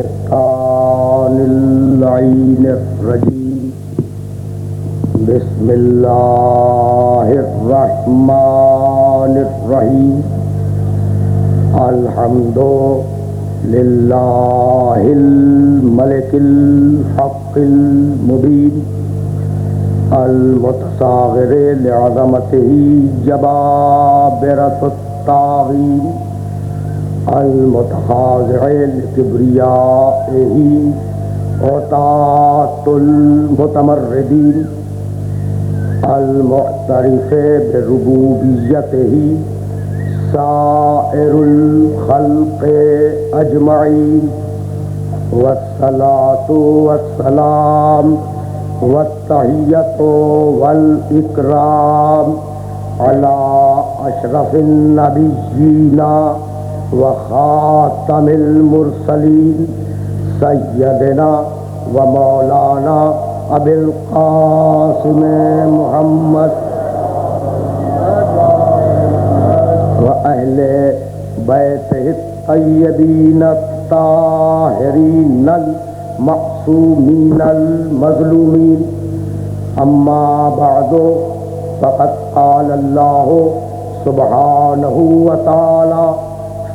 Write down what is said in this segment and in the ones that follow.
الشیطان اللعین الرجیم بسم اللہ الرحمن الرحیم الحمد للہ الملک الحق المبین المتصاغر لعظمتہ جبابرۃ الطاغین المتخاضع لكبريائه عتاة المتمردين المعترف بربوبيته سائر الخلق أجمعين والصلاة والسلام والتحية والإكرام على أشرف النبيين وخاتم المرسلین سیدنا و مولانا ابی القاسم محمد و اہل بیتہ الطیبین الطاہرین المعصومین المظلومین اما بعد فقد قال اللہ سبحانہ وتعالی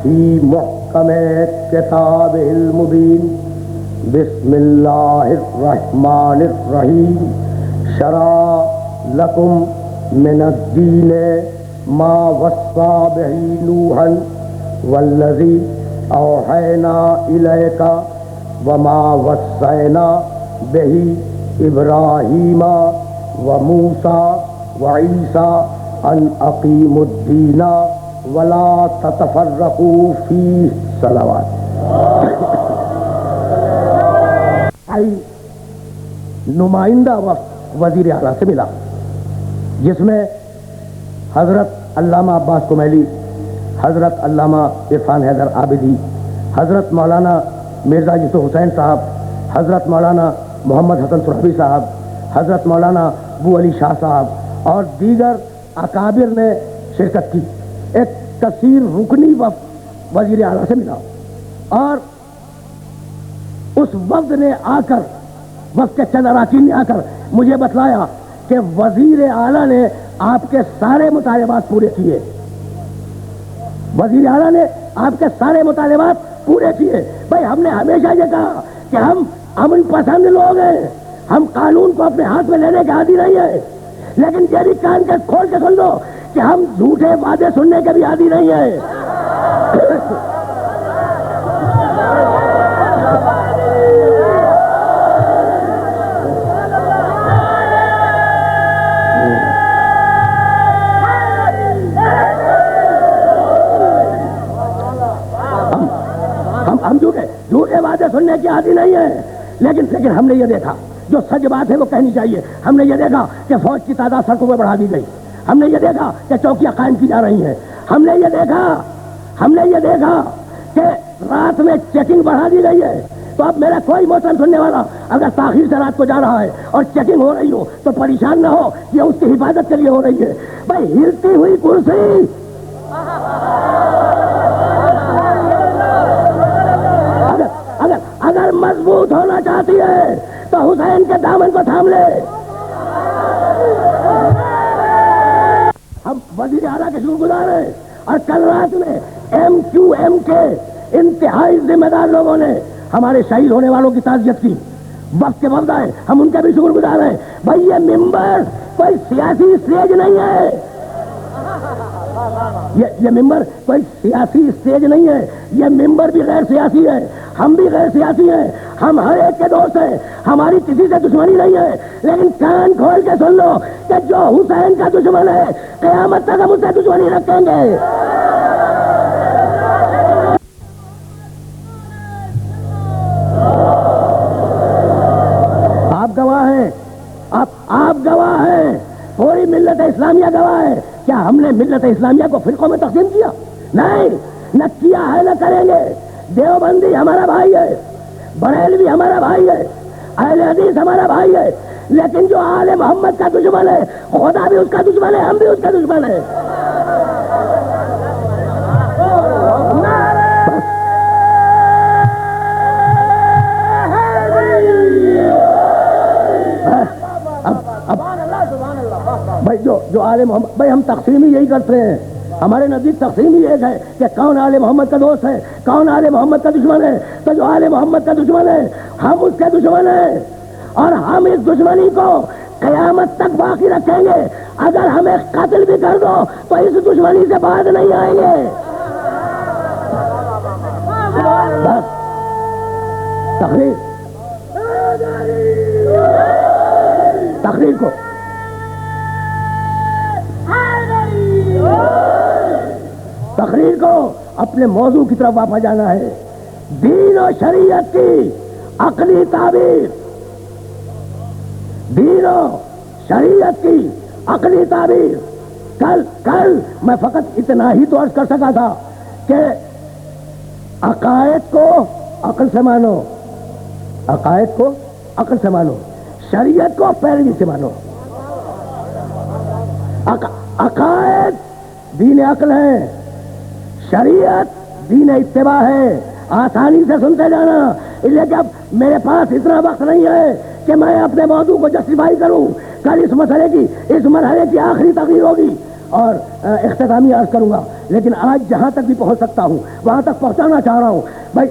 فی محکم کتابہ المبین بسم اللہ الرحمن الرحیم شرع لکم من الدین ما وصى به نوحا والذی اوحینا الیک وما وصینا به ابراہیم وموسیٰ وعیسیٰ ان اقیموا الدین ولا تتفرقوا فیہ صلوات. نمائندہ وفد وزیر اعلیٰ سے ملا جس میں حضرت علامہ عباس کمیلی، حضرت علامہ عرفان حیدر عابدی، حضرت مولانا مرزا یوسف حسین صاحب، حضرت مولانا محمد حسن سرحبی صاحب، حضرت مولانا ابو علی شاہ صاحب اور دیگر اکابر نے شرکت کی. ایک کثیر رکنی وفد وزیر اعلیٰ سے ملا اور اس وفد نے آ کر، وفد کے چند اراکین نے آ کر مجھے بتلایا کہ وزیر اعلیٰ نے آپ کے سارے مطالبات پورے کیے. وزیر اعلیٰ نے آپ کے سارے مطالبات پورے کیے. بھائی ہم نے ہمیشہ یہ کہا کہ ہم امن پسند لوگ ہیں، ہم قانون کو اپنے ہاتھ میں لینے کے عادی نہیں ہیں، لیکن یہ بھی کان کے کھول کے سن لو کہ ہم جھوٹے وعدے سننے کے بھی عادی نہیں ہیں. ہم جھوٹے وعدے سننے کے عادی نہیں ہیں، لیکن ہم نے یہ دیکھا، جو سچ بات ہے وہ کہنی چاہیے. ہم نے یہ دیکھا کہ فوج کی تعداد سڑکوں پہ بڑھا دی گئی، ہم نے یہ دیکھا کہ چوکیاں قائم کی جا رہی ہیں، ہم نے یہ دیکھا کہ رات میں چیکنگ بڑھا دی گئی ہے. تو اب میرا کوئی محترم سننے والا اگر تاخیر سے رات کو جا رہا ہے اور چیکنگ ہو رہی ہو تو پریشان نہ ہو، یہ اس کی حفاظت کے لیے ہو رہی ہے. بھائی ہلتی ہوئی کرسی اگر مضبوط ہونا چاہتی ہے تو حسین کے دامن کو تھام لے. ہم وزیر اعلیٰ کے شکر گزار ہیں اور کل رات میں MQM کے انتہائی ذمہ دار لوگوں نے ہمارے شہید ہونے والوں کی تعزیت کی. وقت کے وفد آئے، ہم ان کے بھی شکر گزار ہیں. بھائی یہ ممبر کوئی سیاسی اسٹیج نہیں ہے، یہ ممبر کوئی سیاسی اسٹیج نہیں ہے، یہ ممبر بھی غیر سیاسی ہے، ہم بھی غیر سیاسی ہیں، ہم ہر ایک کے دوست ہیں، ہماری کسی سے دشمنی نہیں ہے. لیکن کان کھول کے سن لو کہ جو حسین کا دشمن ہے قیامت تک ہم اس سے دشمنی رکھیں گے. آپ گواہ ہیں، آپ گواہ ہیں، پوری ملت اسلامیہ گواہ ہے. کیا ہم نے ملت اسلامیہ کو فرقوں میں تقسیم کیا؟ نہیں، نہ کیا ہے نہ کریں گے. دیوبندی ہمارا بھائی ہے، بریلوی ہمارا بھائی ہے، اہل حدیث ہمارا بھائی ہے، لیکن جو آل محمد کا دشمن ہے خدا بھی اس کا دشمن ہے، ہم بھی اس کا دشمن ہے. بھائی جو آل محمد، بھائی ہم تقسیم ہی یہی کرتے ہیں، ہمارے نزدیک تقسیم ہی ایک ہے کہ کون آل محمد کا دوست ہے، کون آل محمد کا دشمن ہے. تو جو آل محمد کا دشمن ہے ہم اس کے دشمن ہیں، اور ہم اس دشمنی کو قیامت تک باقی رکھیں گے. اگر ہمیں قتل بھی کر دو تو اس دشمنی سے باز نہیں آئیں گے. بس تقریر کو اپنے موضوع کی طرف واپس جانا ہے. دین و شریعت کی عقلی تعبیر، دین و شریعت کی عقلی تعبیر. کل میں فقط اتنا ہی تو عرض کر سکا تھا کہ عقائد کو عقل سے مانو، عقائد کو عقل سے مانو، شریعت کو پیروی سے مانو. عقائد دین عقل ہے، شریعت دین اتباع ہے. آسانی سے سنتے جانا، اس لیے کہ اب میرے پاس اتنا وقت نہیں ہے کہ میں اپنے موضوع کو جسٹیفائی کروں. کل اس مرحلے کی آخری تقریر ہوگی اور اختتامی عرض کروں گا، لیکن آج جہاں تک بھی پہنچ سکتا ہوں وہاں تک پہنچانا چاہ رہا ہوں. بھائی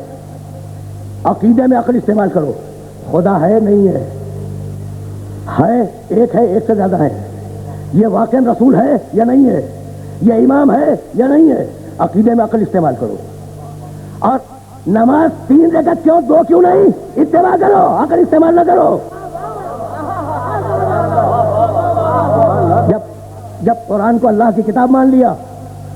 عقیدے میں عقل استعمال کرو. خدا ہے نہیں ہے، ایک ہے، ایک سے زیادہ ہے. یہ واقعا رسول ہے یا نہیں ہے، یہ امام ہے یا نہیں ہے. عقیدے میں عقل استعمال کرو. اور نماز 3 رکعت کیوں، 2 کیوں نہیں، اتباع کرو، عقل استعمال نہ کرو. جب قرآن کو اللہ کی کتاب مان لیا،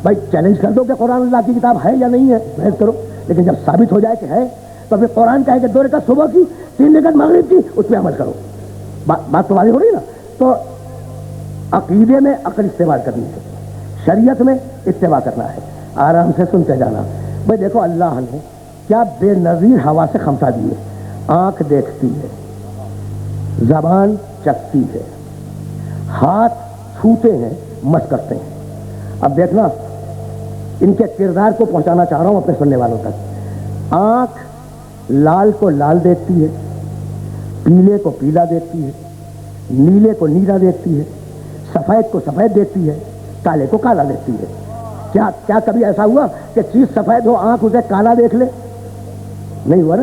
بھائی چیلنج کر دو کہ قرآن اللہ کی کتاب ہے یا نہیں ہے، بحث کرو. لیکن جب ثابت ہو جائے کہ ہے تو پھر قرآن کہے کہ 2 رکعت صبح کی، 3 رکعت مغرب کی، اس پہ عمل کرو. بات تو واضح ہو رہی نا. تو عقیدے میں عقل استعمال کرنی ہے، شریعت میں اتباع کرنا ہے. آرام سے سنتے جانا. بھائی دیکھو اللہ نے کیا بے نظیر ہوا سے خمسہ دیے. آنکھ دیکھتی ہے، زبان چکھتی ہے، ہاتھ چھوتے ہیں، مس کرتے ہیں. اب دیکھنا ان کے کردار کو پہنچانا چاہ رہا ہوں اپنے سننے والوں تک. آنکھ لال کو لال دیکھتی ہے، پیلے کو پیلا دیکھتی ہے، نیلے کو نیلا دیکھتی ہے، سفید کو سفید دیکھتی ہے، کالے کو کالا دیکھتی ہے. کیا کبھی ایسا ہوا کہ چیز سفید ہو آنکھ اسے کالا دیکھ لے؟ نہیں ہوا نا.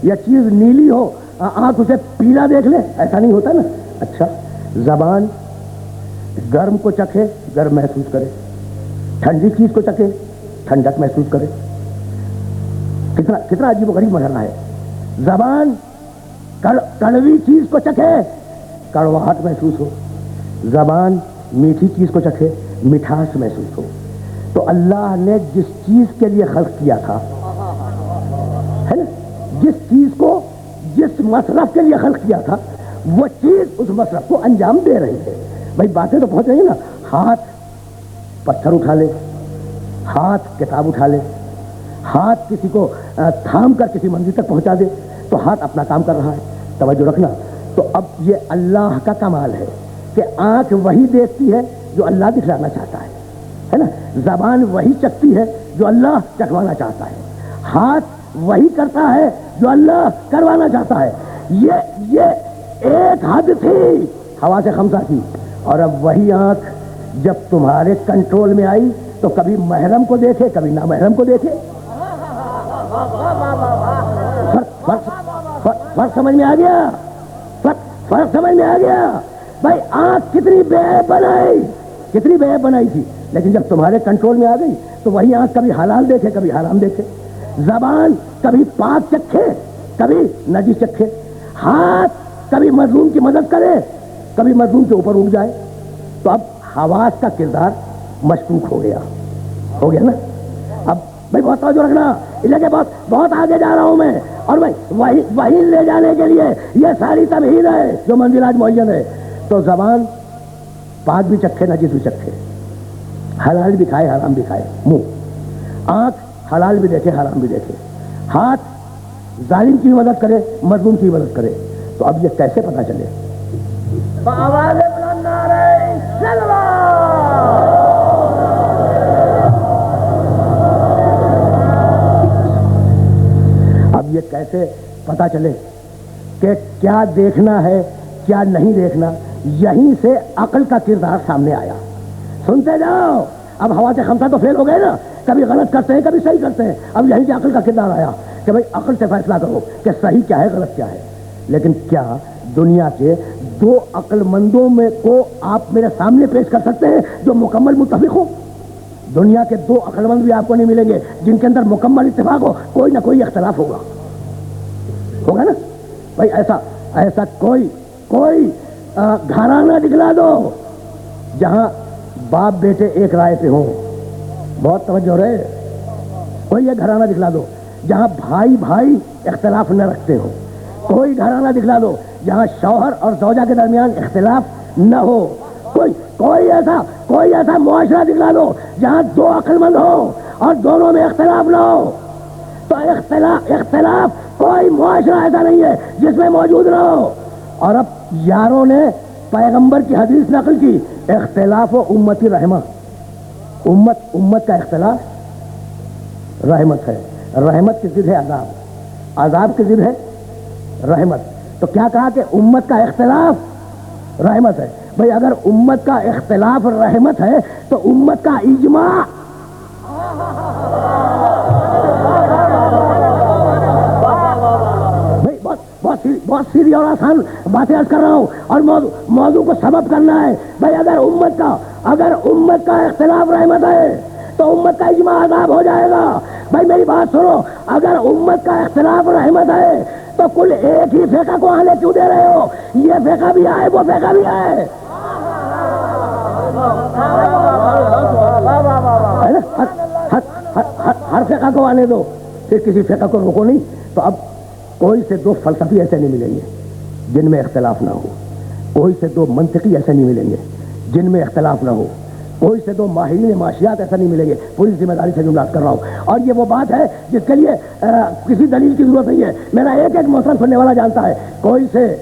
یا چیز نیلی ہو آنکھ اسے پیلا دیکھ لے؟ ایسا نہیں ہوتا نا. اچھا زبان گرم کو چکھے، گرم محسوس کرے، ٹھنڈی چیز کو چکھے، ٹھنڈک محسوس کرے. کتنا عجیب و غریب مرحلہ ہے. زبان کڑوی چیز کو چکھے، کڑواہٹ محسوس ہو. زبان میٹھی چیز کو چکھے، مٹھاس محسوس ہو. تو اللہ نے جس چیز کے لیے خلق کیا تھا ہے نا، جس چیز کو جس مصرف کے لیے خلق کیا تھا وہ چیز اس مصرف کو انجام دے رہی ہے. بھائی باتیں تو پہنچ رہی ہیں نا. ہاتھ پتھر اٹھا لے، ہاتھ کتاب اٹھا لے، ہاتھ کسی کو تھام کر کسی منزل تک پہنچا دے تو ہاتھ اپنا کام کر رہا ہے. توجہ رکھنا. تو اب یہ اللہ کا کمال ہے کہ آنکھ وہی دیکھتی ہے جو اللہ دکھلانا چاہتا ہے نا. زبان وہی چکھتی ہے جو اللہ چکھوانا چاہتا ہے. ہاتھ وہی کرتا ہے جو اللہ کروانا چاہتا ہے. یہ ایک حد تھی ہوا سے خمسہ کی. اور اب وہی آنکھ جب تمہارے کنٹرول میں آئی تو کبھی محرم کو دیکھے، کبھی نامحرم کو دیکھے. فرق سمجھ میں آ گیا؟ فرق سمجھ میں آ گیا؟ بھائی آنکھ کتنی بے عیب بنائی تھی، لیکن جب تمہارے کنٹرول میں آ گئی تو وہی آنکھ کبھی حلال دیکھے، کبھی حرام دیکھے. زبان کبھی پاک چکھے، کبھی نجس چکھے. ہاتھ کبھی مظلوم کی مدد کرے، کبھی مظلوم کے اوپر اٹھ جائے. تو اب حواس کا کردار مشکوک ہو گیا نا. اب بھائی بہت توجہ رکھنا، اس لیے کہ بہت آگے جا رہا ہوں میں. اور بھائی وہی لے جانے کے لیے یہ ساری تمہید ہے جو منزل آج معین ہے. تو زبان پاک بھی چکھے، نجس بھی چکھے، حلال بھی کھائے، حرام بھی کھائے. منہ آنکھ حلال بھی دیکھے، حرام بھی دیکھے. ہاتھ ظالم کی مدد کرے، مظلوم کی مدد کرے. تو اب یہ کیسے پتہ چلے؟ اب یہ کیسے پتہ چلے کہ کیا دیکھنا ہے کیا نہیں دیکھنا؟ یہیں سے عقل کا کردار سامنے آیا. سنتے جاؤ. اب ہوا کے خمسہ تو فیل ہو گئے نا, کبھی غلط کرتے ہیں کبھی صحیح کرتے ہیں. اب یہیں سے عقل کا کردار آیا کہ بھائی عقل سے فیصلہ کرو کہ صحیح کیا ہے غلط کیا ہے. لیکن کیا دنیا کے دو عقل مندوں میں کو آپ میرے سامنے پیش کر سکتے ہیں جو مکمل متفق ہو؟ دنیا کے دو عقل مند بھی آپ کو نہیں ملیں گے جن کے اندر مکمل اتفاق ہو. کوئی نہ کوئی اختلاف ہوگا نا بھائی. ایسا کوئی گھرانہ دکھلا دو جہاں باپ بیٹے ایک رائے پہ ہوں. بہت توجہ رہے. کوئی یہ گھرانہ دکھلا دو جہاں بھائی اختلاف نہ رکھتے ہو. کوئی گھرانہ دکھلا دو جہاں شوہر اور زوجہ کے درمیان اختلاف نہ ہو. کوئی ایسا معاشرہ دکھلا دو جہاں دو عقل مند ہو اور دونوں میں اختلاف نہ ہو. تو اختلاف کوئی معاشرہ ایسا نہیں ہے جس میں موجود نہ ہو. اور اب یاروں نے پیغمبر کی حدیث نقل کی, اختلاف و امتی رحمہ. امت کا اختلاف رحمت ہے. رحمت کی ضد ہے عذاب کی ضد ہے رحمت. تو کیا کہا کہ امت کا اختلاف رحمت ہے. بھئی اگر امت کا اختلاف رحمت ہے تو امت کا اجماع بہت سیدھی اور آسان باتیں عرض کر رہا ہوں اور موضوع کو سبب کرنا ہے. بھئی اگر امت کا اختلاف رحمت ہے تو امت کا اجماع عذاب ہو جائے گا. بھئی میری بات سنو, اگر امت کا اختلاف رحمت ہے تو کل ایک ہی فقہ کو آنے کیوں دے رہے ہو؟ یہ فقہ بھی آئے وہ فقہ بھی آئے. ہر فقہ کو آنے دو, پھر کسی فقہ کو روکو نہیں. تو اب کوئی سے دو فلسفی ایسے نہیں ملیں گے جن میں اختلاف نہ ہو. کوئی سے دو منطقی ایسے نہیں ملیں گے جن میں اختلاف نہ ہو. کوئی سے دو ماہرین معاشیات ایسا نہیں ملیں گے. پوری ذمہ داری سے جملات کر رہا ہوں. اور یہ وہ بات ہے جس کے لیے کسی دلیل کی ضرورت نہیں ہے. میرا ایک محترم سننے والا جانتا ہے کوئی سے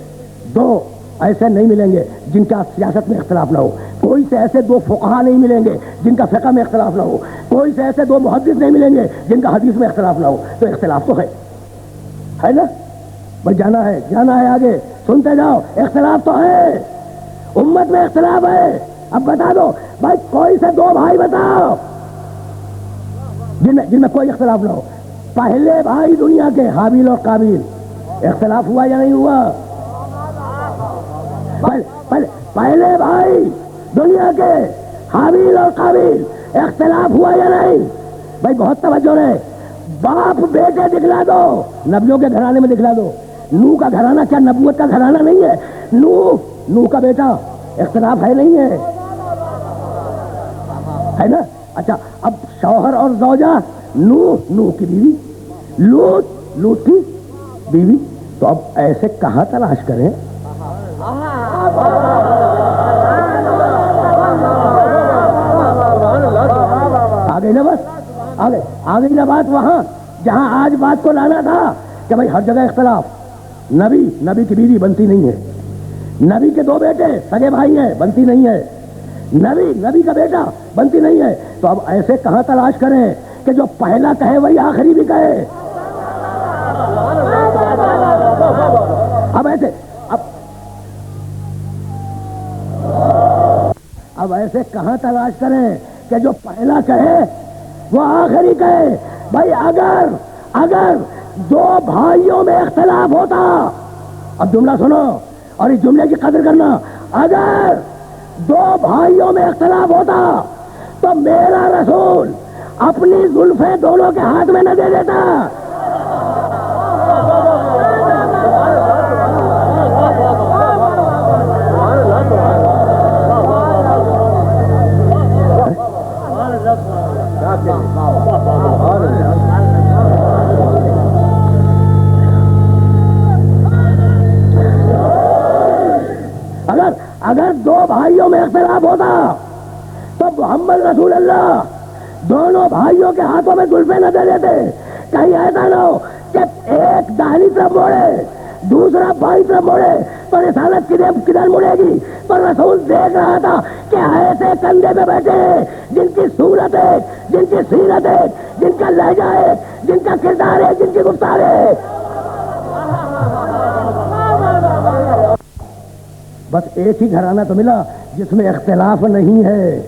دو ایسے نہیں ملیں گے جن کا سیاست میں اختلاف نہ ہو. کوئی سے ایسے دو فقہا نہیں ملیں گے جن کا فقہ میں اختلاف نہ ہو. کوئی سے ایسے دو محدث نہیں ملیں گے جن کا حدیث میں اختلاف نہ ہو. تو اختلاف تو ہے نا بھائی. جانا ہے آگے. سنتے جاؤ. اختلاف تو ہے, امت میں اختلاف ہے. اب بتا دو بھائی کوئی سے دو بھائی بتاؤ جن میں کوئی اختلاف نہ ہو. پہلے بھائی دنیا کے حابیل اور قابیل, اختلاف ہوا یا نہیں ہوا؟ پہلے بھائی دنیا کے حابیل اور قابیل, اختلاف ہوا یا نہیں؟ بھائی بہت توجہ رہے. باپ بیٹے دکھلا دو, نبیوں کے گھرانے میں دکھلا دو. نوح کا گھرانہ کیا نبوت کا گھرانہ نہیں ہے؟ نوح کا بیٹا, اختلاف ہے نہیں ہے نا؟ اچھا اب شوہر اور زوجہ, نوح کی بیوی, لوط کی بیوی. تو اب ایسے کہاں تلاش کریں؟ آگئی نا بس, آگئی نا بات وہاں جہاں آج بات کو لانا تھا کہ بھائی ہر جگہ اختلاف. نبی کی بیوی بنتی نہیں ہے. نبی کے دو بیٹے سگے بھائی ہیں, بنتی نہیں ہے. نبی کا بیٹا بنتی نہیں ہے. تو اب ایسے کہاں تلاش کریں کہ جو پہلا کہے وہی آخری بھی کہے؟ اب ایسے کہاں تلاش کریں کہ جو پہلا کہے وہ آخری کہے؟ بھائی اگر دو بھائیوں میں اختلاف ہوتا, اب جملہ سنو اور اس جملے کی قدر کرنا, اگر دو بھائیوں میں اختلاف ہوتا تو میرا رسول اپنی زلفیں دونوں کے ہاتھ میں نہ دے دیتا. اگر دو بھائیوں میں اختلاف ہوتا تو محمد رسول اللہ دونوں بھائیوں کے ہاتھوں میں زلفیں نہ دے دیتے. کہیں ایسا نہ ہو کہ ایک داہنی طرف موڑے دوسرا بائیں طرف موڑے تو رسالت کدھر مڑے گی؟ تو رسول دیکھ رہا تھا کہ ایسے کندھے پہ بیٹھے جن کی صورت ہے, جن کی سیرت ہے, جن کا لہجہ ہے, جن کا کردار ہے, جن کی گفتار ہے. بس ایک ہی گھرانہ تو ملا جس میں اختلاف نہیں ہے.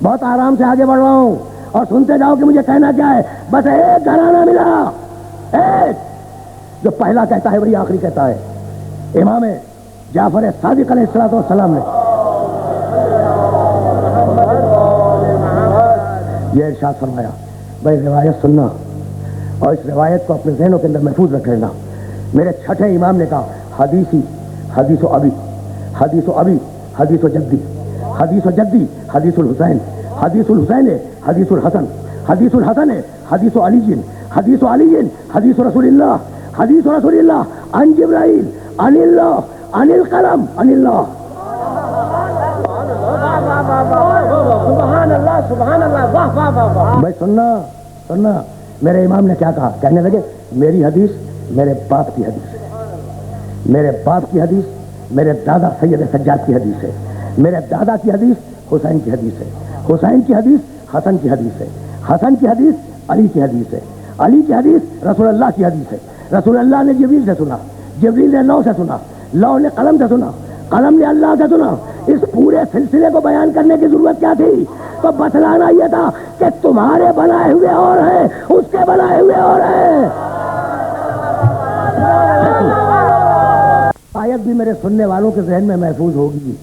بہت آرام سے آگے بڑھ رہا ہوں اور سنتے جاؤ کہ مجھے کہنا کیا ہے. بس ایک گھرانہ ملا, ایک, جو پہلا کہتا ہے وہی آخری کہتا ہے. امام جعفر صادق علیہ الصلوۃ والسلام نے یہ ارشاد فرمایا. بھائی روایت سننا اور اس روایت کو اپنے ذہنوں کے اندر محفوظ رکھ لینا. میرے چھٹے امام نے کہا حدیث و ابی, حدیث و ابی, حدیث و جدی, حدیث و جدی, حدیث الحسین, حدیث الحسین ہے حدیث الحسن, حدیث الحسن ہے حدیث علی, حدیث علی حدیث رسول اللہ, حدیث رسول اللہ عن جبرائیل عن اللہ عن القلم عن اللہ. سبحان اللہ سبحان اللہ, واہ واہ واہ واہ. بھائی سننا میرے امام نے کیا کہا. کہنے لگے میری حدیث میرے باپ کی حدیث ہے, میرے باپ کی حدیث میرے دادا سید سجاد کی حدیث ہے, میرے دادا کی حدیث حسین کی حدیث ہے, حسین کی حدیث حسن کی حدیث ہے, حسن کی حدیث علی کی حدیث ہے, علی کی حدیث رسول اللہ کی حدیث ہے. رسول اللہ نے جبریل سے سنا, جبریل نے لوح سے سنا, لوح نے قلم سے سنا, قلم نے اللہ سے سنا. اس پورے سلسلے کو بیان کرنے کی ضرورت کیا تھی؟ تو بتلانا یہ تھا کہ تمہارے بنائے ہوئے اور ہیں, اس کے بنائے ہوئے اور ہیں. آیت بھی میرے سننے والوں کے ذہن میں محفوظ ہوگی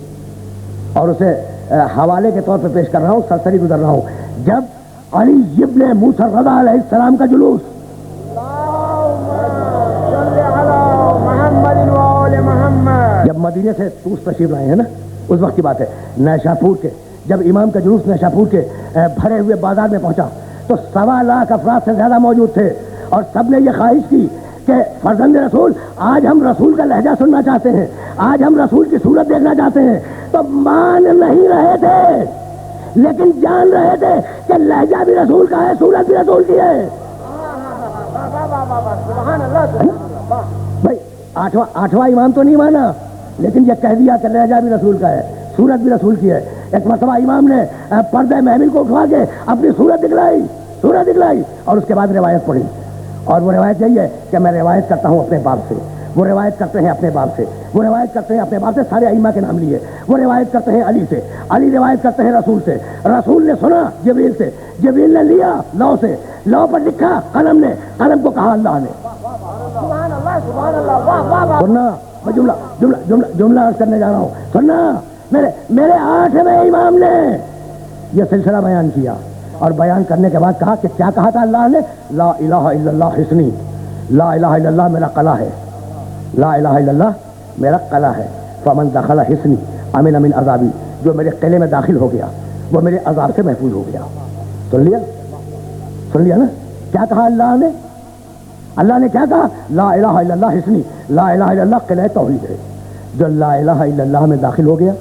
اور اسے حوالے کے طور پہ پیش کر رہا ہوں, سرسری گزر رہا ہوں. جب علی ابن موسیٰ رضا علیہ السلام کا جلوس جب مدینے سے طوس تشریف لائے ہیں نا, اس وقت کی بات ہے, نیشاپور کے جب امام کا جلوس نیشاپور کے بھرے ہوئے بازار میں پہنچا تو 1.25 لاکھ افراد سے زیادہ موجود تھے اور سب نے یہ خواہش کی کہ فرزند رسول, آج ہم رسول کا لہجہ سننا چاہتے ہیں, آج ہم رسول کی صورت دیکھنا چاہتے ہیں. تو مان نہیں رہے تھے لیکن جان رہے تھے کہ لہجہ بھی رسول کا ہے, صورت بھی رسول کی ہے. بھائی آٹھواں امام تو نہیں مانا لیکن یہ کہہ دیا کہ لہجہ بھی رسول کا ہے, صورت بھی رسول کی ہے. ایک مرتبہ امام نے پردہ محمل کو اٹھوا کے اپنی صورت دکھلائی اور اس کے بعد روایت پڑھی. اور وہ روایت یہی ہے کہ میں روایت کرتا ہوں اپنے باپ سے, وہ روایت کرتے ہیں اپنے باپ سے, وہ روایت کرتے ہیں اپنے باپ سے, سارے ائمہ کے نام لیے. وہ روایت کرتے ہیں علی سے, علی روایت کرتے ہیں رسول سے, رسول نے سنا جبریل سے, جبریل نے لیا لوح سے, لوح پر لکھا قلم نے, قلم کو کہا اللہ نے. سبحان اللہ سبحان اللہ, واہ واہ واہ. سننا, میں جملہ عرض کرنے جا رہا ہوں. سننا, میرے 8ویں امام نے یہ سلسلہ بیان کیا اور بیان کرنے کے بعد کہا کہ کیا کہا تھا اللہ نے؟ لا الہ الا اللہ حسنی, لا الہ الا اللہ میرا قلعہ ہے, لا الہ الا اللہ میرا قلعہ ہے. فمن دخل حسنی امن من عذابی, جو میرے قلعے میں داخل ہو گیا وہ میرے عذاب سے محفوظ ہو گیا. سن لیا نا کیا کہا اللہ نے؟ اللہ نے کیا کہا؟ لا الہ الا اللہ حسنی, لا الہ الا اللہ قلعہ توحید ہے. جو لا الہ الا اللہ میں داخل ہو گیا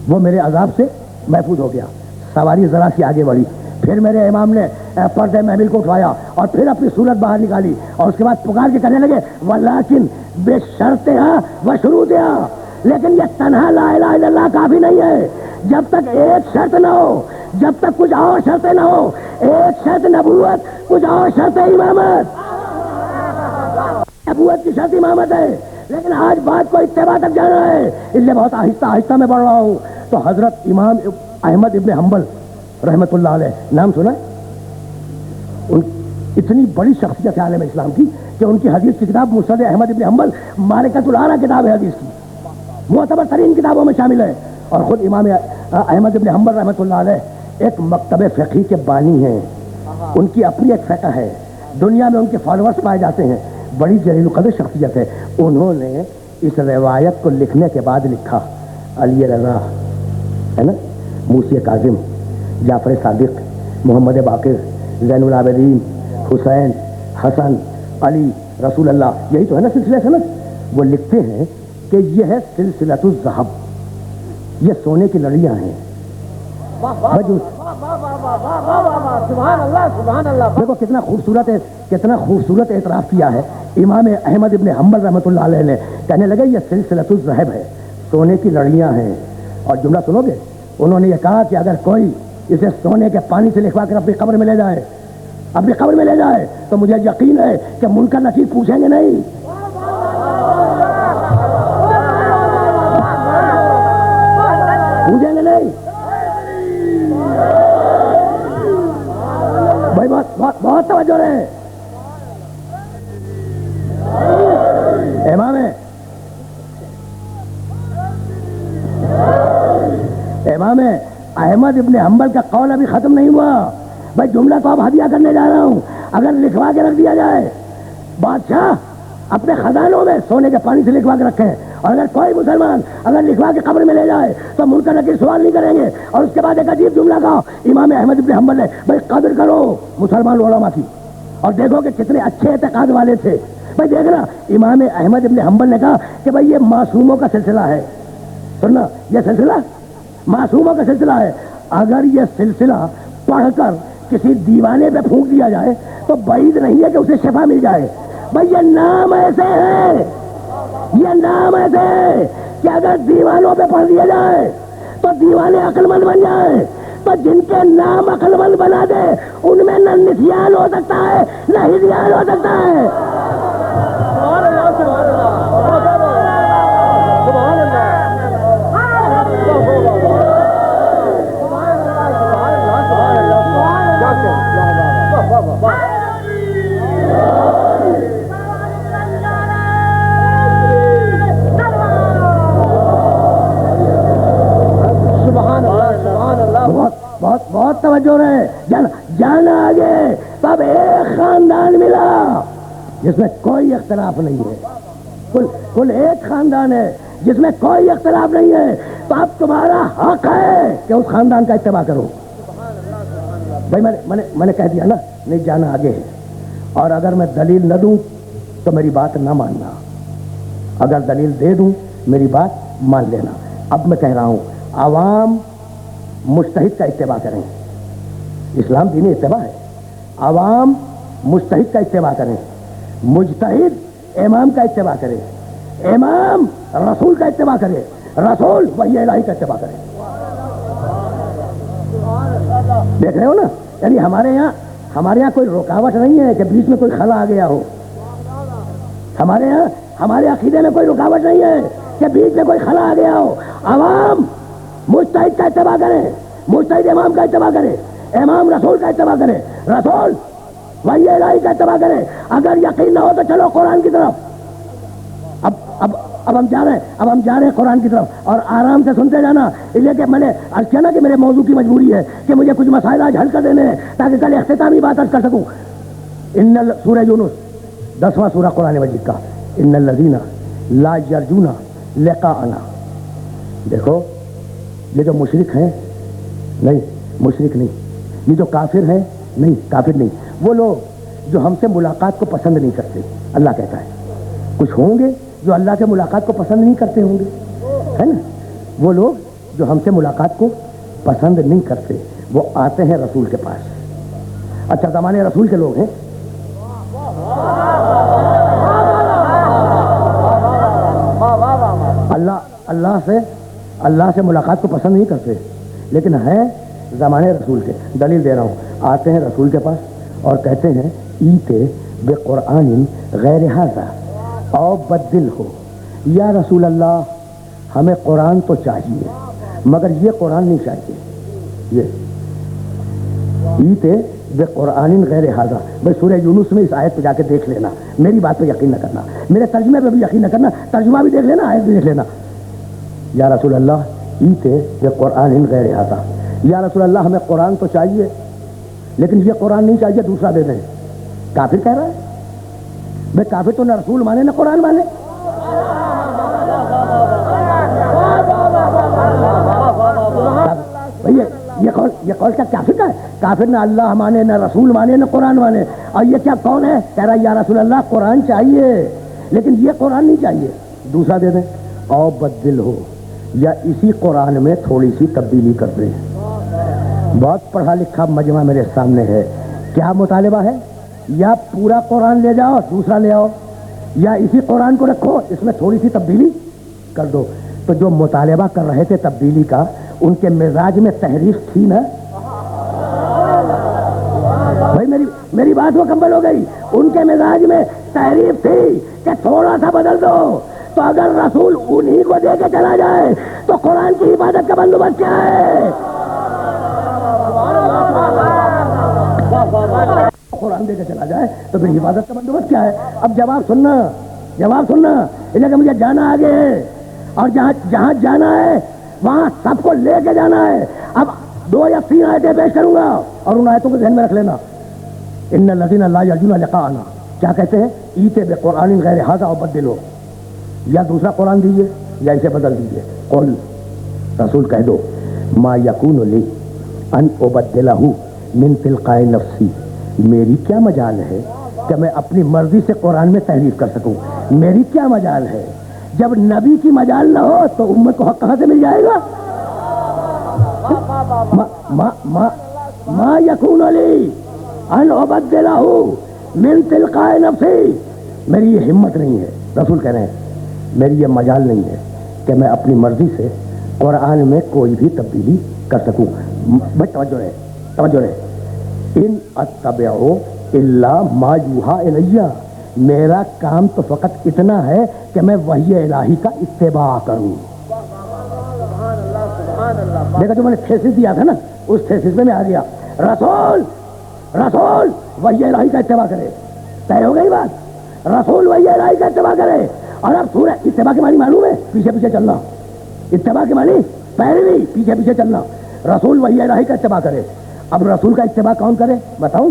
وہ میرے عذاب سے محفوظ ہو گیا. سواری ذرا سی آگے بڑھی, پھر میرے امام نے پردہ محمل کو اٹھوایا اور پھر اپنی صورت باہر نکالی اور اس کے بعد پکار کے کہنے لگے ولیکن بے شرطہا و شروطہا, لیکن یہ تنہا لا الہ الا اللہ کافی نہیں ہے. جب تک ایک شرط نہ ہو, جب تک کچھ اور شرطیں نہ ہو, ایک شرط نبوت, کچھ اور شرط امامت. نبوت کی شرط امامت ہے لیکن آج بات کو اتباع تک جانا ہے, اس لیے بہت آہستہ آہستہ میں بڑھ رہا ہوں. تو حضرت امام احمد ابن حنبل رحمت اللہ علیہ, نام سنا ہے؟ اتنی بڑی شخصیت ہے عالم اسلام کی کہ ان کی حدیث کی کتاب مسند احمد ابن حنبل مالکۃ الارا کتاب ہے, حدیث کی معتبر ترین کتابوں میں شامل ہے. اور خود امام احمد ابن حنبل رحمت اللہ علیہ ایک مکتب فقہی کے بانی ہیں, ان کی اپنی ایک فقہ ہے, دنیا میں ان کے فالوورز پائے جاتے ہیں, بڑی جلیل القدر شخصیت ہے. انہوں نے اس روایت کو لکھنے کے بعد لکھا علی رضا ہے نا, موسی کاظم, جعفر صادق, محمد باقر, زین العابدین, حسین, حسن, علی, رسول اللہ, یہی تو ہے نا سلسلہ سند. وہ لکھتے ہیں کہ یہ ہے سلسلۃ الذہب, یہ سونے کی لڑیاں ہیں. دیکھو کتنا خوبصورت ہے, کتنا خوبصورت اعتراف کیا ہے امام احمد ابن حنبل رحمۃ اللہ علیہ نے. کہنے لگے یہ سلسلۃ الذہب ہے, سونے کی لڑیاں ہیں. اور جملہ سنو گے, انہوں نے یہ کہا کہ اگر کوئی اسے سونے کے پانی سے لکھوا کر اپنی قبر میں لے جائے, اپنی قبر میں لے جائے, تو مجھے یقین ہے کہ منکر نکیر پوچھیں گے نہیں. توجہ رہے. امام احمد ابن حنبل کا قول ابھی ختم نہیں ہوا. بھائی جملہ تو اب ہدیہ کرنے جا رہا ہوں. اگر لکھوا کے رکھ دیا جائے, بادشاہ اپنے خزانوں میں سونے کے پانی سے لکھوا کے رکھے, اور اگر کوئی مسلمان اگر لکھوا کے قبر میں لے جائے تو منکر نکیر سوال نہیں کریں گے. اور اس کے بعد ایک عجیب جملہ کہا امام احمد ابن حنبل نے, بھائی قدر کرو مسلمان علماء کی, اور دیکھو کہ کتنے اچھے اعتقاد والے تھے. بھائی دیکھنا, امام احمد ابن حنبل نے کہا کہ بھائی یہ معصوموں کا سلسلہ ہے. سننا, یہ سلسلہ معصوموں کا سلسلہ ہے. اگر یہ سلسلہ پڑھ کر کسی دیوانے پہ پھونک دیا جائے تو بعید نہیں ہے کہ اسے شفا مل جائے. بھائی یہ نام ایسے ہے, یہ نام ایسے ہے کہ اگر دیوانوں پہ پڑھ دیا جائے تو دیوانے عقل مند بن جائیں. تو جن کے نام عقل مند بنا دے ان میں نہ نسیان ہو سکتا ہے نہ ہدیان ہو سکتا ہے. بہت توجہ رہے. جانا آگے تب ایک خاندان ملا جس میں کوئی اختلاف نہیں ہے. کل ایک خاندان ہے جس میں کوئی اختلاف نہیں ہے. تو اب تمہارا حق ہے کہ اس خاندان کا اتباع کرو. بھائی میں نے کہہ دیا نا, نہیں جانا آگے ہے. اور اگر میں دلیل نہ دوں تو میری بات نہ ماننا, اگر دلیل دے دوں میری بات مان لینا. اب میں کہہ رہا ہوں عوام مجتہد کا اتباع کریں. اسلام دینی اتباع ہے. عوام مجتہد کا اتباع کریں. مجتہد امام کا اتباع کرے, امام رسول کا اتباع کرے, رسول وحی الہی کا اتباع کرے. دیکھ رہے ہو نا, یعنی ہمارے یہاں کوئی رکاوٹ نہیں ہے کہ بیچ میں کوئی خلا آ گیا ہو. ہمارے عقیدے میں کوئی رکاوٹ نہیں ہے کہ بیچ میں کوئی خلا آ گیا ہو. عوام مجتہد کا اتباع کرے, مجتہد امام کا اتباع کرے, امام رسول کا اتباع کرے, رسول وحی الہی کا اتباع کرے. اگر یقین نہ ہو تو چلو قرآن کی طرف. اب ہم جا رہے ہیں قرآن کی طرف, اور آرام سے سنتے جانا. اس لیے کہ میں نے عرض کیا نا کہ میرے موضوع کی مجبوری ہے کہ مجھے کچھ مسائل آج حل کر دینے ہیں تاکہ کل اختتامی بات عرض کر سکوں. سورہ یونس 10واں سورہ قرآن مجید کا, ان الذین لا یرجون لقاءنا. دیکھو یہ جو مشرک ہیں, نہیں مشرک نہیں, یہ جو کافر ہیں, نہیں کافر نہیں, وہ لوگ جو ہم سے ملاقات کو پسند نہیں کرتے. اللہ کہتا ہے کچھ ہوں گے جو اللہ کے ملاقات کو پسند نہیں کرتے ہوں گے, ہے نا. وہ لوگ جو ہم سے ملاقات کو پسند نہیں کرتے وہ آتے ہیں رسول کے پاس. اچھا زمانے رسول کے لوگ ہیں, اللہ سے ملاقات کو پسند نہیں کرتے, لیکن ہیں زمانے رسول کے. دلیل دے رہا ہوں, آتے ہیں رسول کے پاس اور کہتے ہیں ایتے بے قرآن غیر ھذا او بدل ہو. یا رسول اللہ ہمیں قرآن تو چاہیے مگر یہ قرآن نہیں چاہیے. یہ ایتے بے قرآن غیر ھذا. بھائی سورہ یونس میں اس آیت پہ جا کے دیکھ لینا, میری بات پہ یقین نہ کرنا, میرے ترجمے پہ بھی یقین نہ کرنا, ترجمہ بھی دیکھ لینا, آیت بھی دیکھ لینا. یا رسول اللہ ایتے بے قرآن غیر ھذا. یا رسول اللہ ہمیں قرآن تو چاہیے لیکن یہ قرآن نہیں چاہیے, دوسرا دے دیں. کافر کہہ رہا ہے. بھائی کافر تو نہ رسول مانے نہ قرآن مانے. یہ قول کیا کافر کا ہے؟ کافر نہ اللہ مانے نہ رسول مانے نہ قرآن مانے. اور یہ کیا کون ہے کہہ رہا یا رسول اللہ قرآن چاہیے لیکن یہ قرآن نہیں چاہیے, دوسرا دے دیں. او بدل ہو, یا اسی قرآن میں تھوڑی سی تبدیلی کر دیں. بہت پڑھا لکھا مجمع میرے سامنے ہے. کیا مطالبہ ہے؟ یا پورا قرآن لے جاؤ دوسرا لے آؤ, یا اسی قرآن کو رکھو اس میں تھوڑی سی تبدیلی کر دو. تو جو مطالبہ کر رہے تھے تبدیلی کا ان کے مزاج میں تحریف تھی نا. بھائی میری بات مکمل ہو گئی. ان کے مزاج میں تحریف تھی کہ تھوڑا سا بدل دو. تو اگر رسول انہی کو دے کے چلا جائے تو قرآن کی حفاظت کا بندوبست کیا ہے؟ قرآن دے کے چلا جائے تو پھر حفاظت کا بندوبست کیا ہے؟ اب جواب سننا اس لیے کہ مجھے جانا آگے ہے، اور جہاں جانا ہے وہاں سب کو لے کے جانا ہے۔ اب 2 یا 3 آیتیں پیش کروں گا اور ان آیتوں کو ذہن میں رکھ لینا۔ ان الذین لا یرجون لقاءنا، کیا کہتے ہیں؟ ایتے بقرآن غیر ھذا وبدلو، یا دوسرا قرآن دیجیے یا اسے بدل دیجیے۔ قل، رسول کہہ دو، ما یکون لی ان ابدلہ من تلقاء نفسی، میری کیا مجال ہے کہ میں اپنی مرضی سے قرآن میں تحریف کر سکوں؟ میری کیا مجال ہے؟ جب نبی کی مجال نہ ہو تو امت کو حق کہاں سے مل جائے گا؟ ما یکون لی ان ابدلہ من تلقاء نفسی، میری یہ ہمت نہیں ہے، رسول کہہ رہے ہیں میری یہ مجال نہیں ہے کہ میں اپنی مرضی سے قرآن میں کوئی بھی تبدیلی کر سکوں۔ بھائی توجہ رہے، ان اتبع الا ما یوحی الی، میرا کام تو فقط اتنا ہے کہ میں وحی الہی کا اتباع کروں۔ دیکھا جو میں نے تھیسس دیا تھا نا، اس تھیسس میں آ گیا، رسول وحی الہی کا اتباع کرے، طے ہو گئی بات، رسول وحی الہی کا اتباع کرے۔ اور اب سورہ اتباع کے معنی معلوم ہے؟ پیچھے پیچھے چلنا، اتباع کے معنی پیروی، پیچھے پیچھے چلنا۔ رسول وحی الہی کا اتباع کرے۔ اب رسول کا اتباع کون کرے بتاؤں؟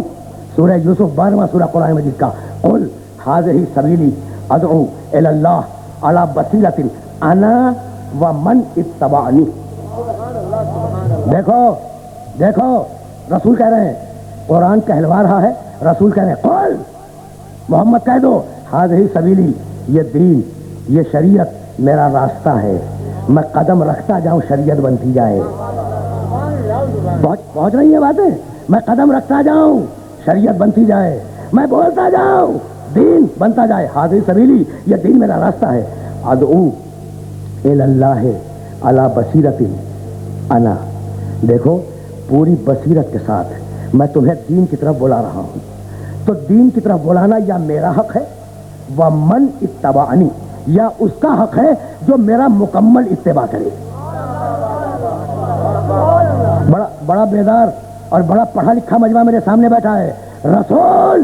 سورہ یوسف 12واں سورہ قرآن مجید کا، قل ھذہ سبیلی ادعو الی اللہ علی بصیرۃ انا ومن اتبعنی۔ دیکھو رسول کہہ رہے ہیں، قرآن کہلوا رہا ہے، رسول کہہ رہے ہیں قل، محمد کہہ دو ھذہ سبیلی، یہ دین، یہ شریعت میرا راستہ ہے، میں قدم رکھتا جاؤں شریعت بنتی جائے۔ پہنچ رہی ہیں باتیں؟ میں قدم رکھتا جاؤں شریعت بنتی جائے، میں بولتا جاؤں دین بنتا جائے۔ ھذہ سبیلی، یہ دین میرا راستہ ہے، ادعو الی اللہ علی بصیرۃ انا، دیکھو پوری بصیرت کے ساتھ میں تمہیں دین کی طرف بلا رہا ہوں۔ تو دین کی طرف بلانا یا میرا حق ہے، ومن اتبعنی، یا اس کا حق ہے جو میرا مکمل اتباع کرے۔ بڑا بیدار اور بڑا پڑھا لکھا مجمع میرے سامنے بیٹھا ہے، رسول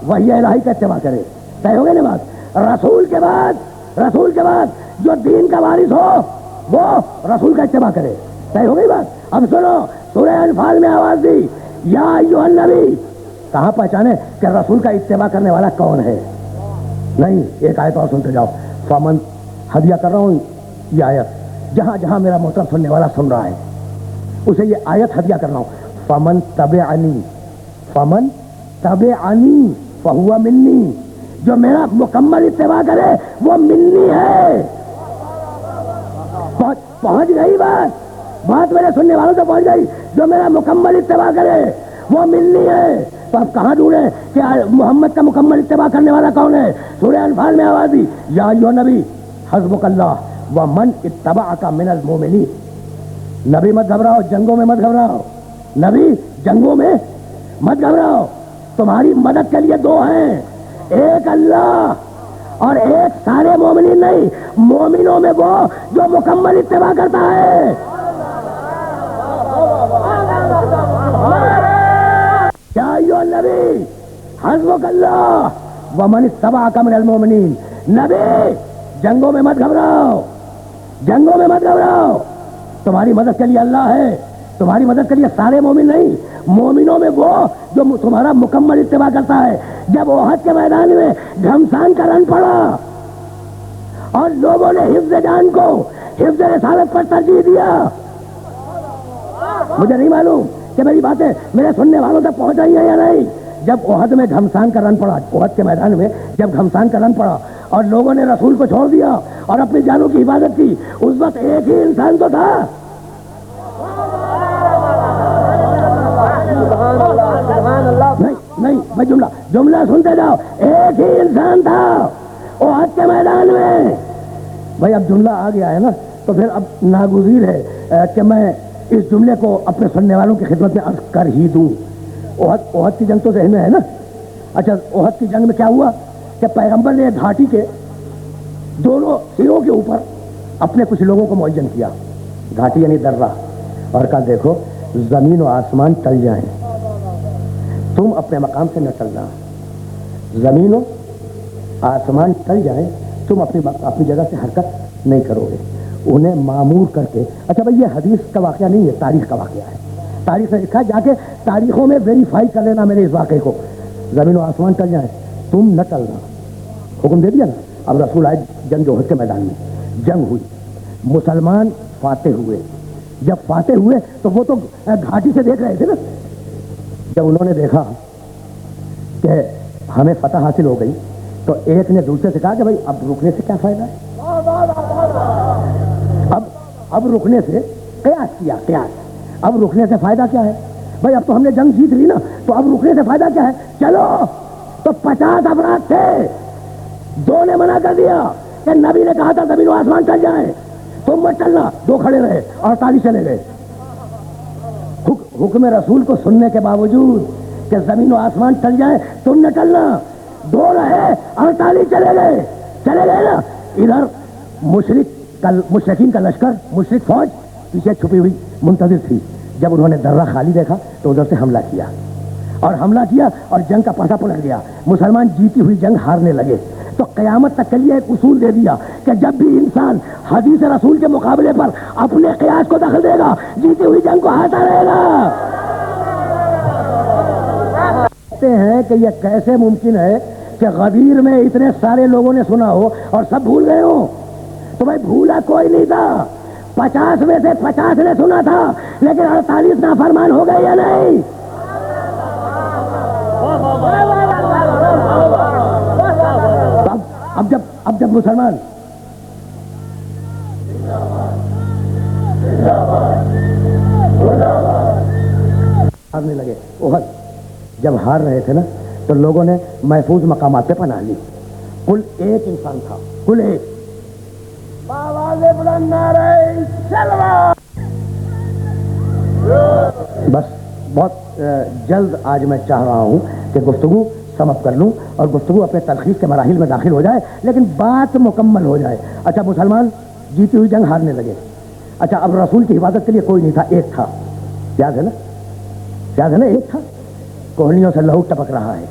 وحی الہی کا اتباع کرے، طے ہو گئی نا بات؟ رسول کے بعد جو دین کا وارث ہو وہ رسول کا اتباع کرے، طے ہو گئی بات؟ اب سنو، سورہ انفال میں آواز دی، یا ایھا النبی، کہاں پہچانے کہ رسول کا اتباع کرنے والا کون ہے؟ نہیں، ایک آیت اور سنتے جاؤ، فمن، ہدیہ کر رہا ہوں یہ آیت، جہاں جہاں میرا محترم سننے والا سن رہا ہے اسے یہ آیت ہدیہ کر رہا ہوں، فمن تبعنی فہو منی، جو میرا مکمل اتباع کرے وہ منی ہے۔ پہنچ گئی بات میرے سننے والوں سے پہنچ گئی، جو میرا مکمل اتباع کرے وہ منی ہے۔ تو اب کہاں ڈھونڈے کہ محمد کا مکمل اتباع کرنے والا کون ہے؟ سورہ انفال میں آواز دی، یا ایھا نبی حسبک اللہ ومن اتبعک من المؤمنین، نبی مت گھبراؤ، جنگوں میں مت گھبراؤ، نبی جنگوں میں مت گھبراؤ، تمہاری مدد کے لیے 2 ہیں، ایک اللہ اور ایک سارے مومنین نہیں، مومنوں میں وہ جو مکمل اتباع کرتا ہے۔ یا ایھا النبی حسبک اللہ ومن اتبعک من المؤمنین، نبی جنگوں میں مت گھبراؤ، تمہاری مدد کے لیے اللہ ہے، تمہاری مدد کے لیے سارے مومن نہیں، مومنوں میں وہ جو تمہارا مکمل اتباع کرتا ہے۔ جب احد کے میدان میں گھمسان کا رن پڑا اور لوگوں نے حفظ جان کو حفظ رسالت پر ترجیح دیا، مجھے نہیں معلوم کہ میری باتیں میرے سننے والوں تک پہنچ رہی ہیں یا نہیں۔ جب احد میں گھمسان کا رن پڑا، احد کے میدان میں جب گھمسان کا رن پڑا اور لوگوں نے رسول کو چھوڑ دیا اور اپنی جانوں کی حفاظت کی، اس وقت ایک ہی انسان تو تھا، نہیں میں جملہ سنتے جاؤ، ایک ہی انسان تھا احد کے میدان میں۔ بھائی اب جملہ آ گیا ہے نا، تو پھر اب ناگزیر ہے کہ میں اس جملے کو اپنے سننے والوں کی خدمت میں عرض کر ہی دوں۔ احد کی جنگ تو ذہن میں ہے نا؟ اچھا، احد کی جنگ میں کیا ہوا کہ پیغمبر نے گھاٹی کے دونوں سروں کے اوپر اپنے کچھ لوگوں کو معین کیا، گھاٹی یعنی درہ، اور کہا دیکھو زمین و آسمان ٹل جائیں، تم اپنے مقام سے نہ چلنا، زمین و آسمان چل جائیں تم اپنی جگہ سے حرکت نہیں کرو گے، انہیں معمور کر کے۔ اچھا بھائی یہ حدیث کا واقعہ نہیں ہے، تاریخ کا واقعہ ہے، تاریخ نے لکھا، جا کے تاریخوں میں ویریفائی کر لینا میرے اس واقعے کو۔ زمین و آسمان چل جائیں تم نہ چلنا، حکم دے دیا نا۔ اب رسول آئے جنگ جوہر کے میدان میں، جنگ ہوئی، مسلمان فاتح ہوئے۔ جب فاتح ہوئے تو وہ تو گھاٹی سے دیکھ رہے تھے نا، جب انہوں نے دیکھا کہ ہمیں فتح حاصل ہو گئی تو ایک نے دوسرے سے کہا کہ بھائی اب رکنے سے کیا فائدہ ہے، اب رکنے سے قیاس کیا، قیاس، اب رکنے سے فائدہ کیا ہے بھائی، اب تو ہم نے جنگ جیت لی نا، تو اب رکنے سے فائدہ کیا ہے، چلو۔ تو 50 افراد تھے، 2 نے منع کر دیا کہ نبی نے کہا تھا زمین و آسمان چل جائیں، تم مت چلنا، 2 کھڑے رہے، 48 چلے گئے۔ حکم رسول کو سننے کے باوجود کہ زمین و آسمان چل جائیں تم نہ چلنا، 2 رہے، 48 چلے گئے نا۔ ادھر مشرکین کا لشکر، مشرک فوج پیچھے چھپی ہوئی منتظر تھی۔ جب انہوں نے درہ خالی دیکھا تو ادھر سے حملہ کیا اور جنگ کا پاسا پلٹ گیا، مسلمان جیتی ہوئی جنگ ہارنے لگے۔ تو قیامت تک کے لیے ایک اصول دے دیا کہ جب بھی انسان حدیث رسول کے مقابلے پر اپنے قیاس کو دخل دے گا، جیتی ہوئی جنگ کو ہارتا رہے گا۔ کہتے ہیں کہ یہ کیسے ممکن ہے کہ غدیر میں اتنے سارے لوگوں نے سنا ہو اور سب بھول گئے ہوں؟ تو بھائی بھولا کوئی نہیں تھا، 50 میں سے 50 نے سنا تھا، لیکن 48 نافرمان ہو گئے یا نہیں؟ اب جب مسلمان ہارنے لگے، احد جب ہار رہے تھے نا تو لوگوں نے محفوظ مقامات پہ پناہ لی۔ کل ایک انسان تھا، کل ایک۔ بس بہت جلد آج میں چاہ رہا ہوں کہ گفتگو سمپ کر لوں اور گفتگو اپنے تلخیص کے مراحل میں داخل ہو جائے، لیکن بات مکمل ہو جائے۔ اچھا مسلمان جیتی ہوئی جنگ ہارنے لگے۔ اچھا اب رسول کی حفاظت کے لیے کوئی نہیں تھا، ایک تھا، یاد ہے نا، ایک تھا، کوہنیوں سے لہو ٹپک رہا ہے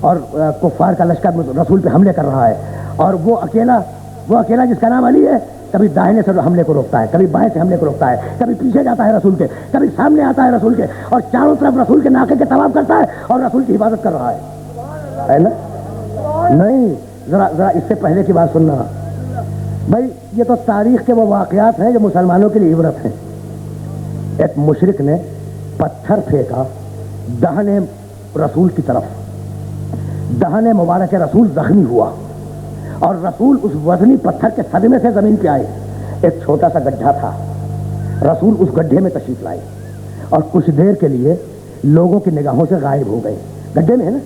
اور کفار کا لشکر رسول پہ حملے کر رہا ہے، اور وہ اکیلا جس کا نام علی ہے، کبھی داہنے سے حملے کو روکتا ہے، کبھی بائیں سے حملے کو روکتا ہے، کبھی پیچھے جاتا ہے رسول کے، کبھی سامنے آتا ہے رسول کے، اور چاروں طرف رسول کے ناقے کے طواف کرتا ہے اور رسول کی حفاظت کر رہا ہے نا؟ نہیں، ذرا اس سے پہلے کی بات سننا بھائی، یہ تو تاریخ کے وہ واقعات ہیں جو مسلمانوں کے لیے عبرت ہیں۔ ایک مشرک نے پتھر پھینکا دہنے رسول کی طرف، دہنے مبارک رسول زخمی ہوا اور رسول اس وزنی پتھر کے صدمے سے زمین پہ آئے۔ ایک چھوٹا سا گڈھا تھا، رسول اس گڈھے میں تشریف لائے اور کچھ دیر کے لیے لوگوں کی نگاہوں سے غائب ہو گئے۔ گڈھے میں ہے نا،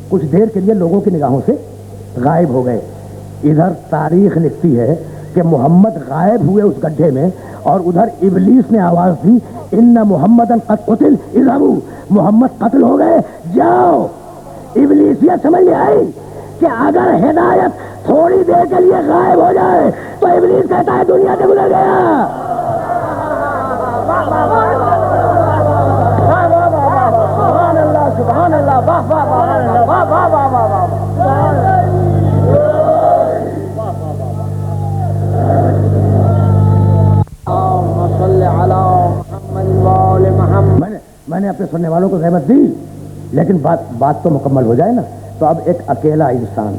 کچھ دیر کے لیے لوگوں کی نگاہوں سے غائب ہو گئے۔ ادھر تاریخ لکھتی ہے کہ محمد غائب ہوئے اس گڈھے میں، اور ادھر ابلیس نے آواز دی، ان محمدً قد قتل اذهبوا، محمد قتل ہو گئے، جاؤ۔ ابلیس یہ سمجھ میں آئی کہ اگر ہدایت تھوڑی دیر کے لیے غائب ہو جائے تو ابلیس کہتا ہے دنیا سے گزر گیا۔ سبحان اللہ، واہ واہ واہ واہ واہ واہ واہ واہ۔ میں نے اپنے سننے والوں کو زحمت دی، لیکن بات تو مکمل ہو جائے نا۔ تو اب ایک اکیلا انسان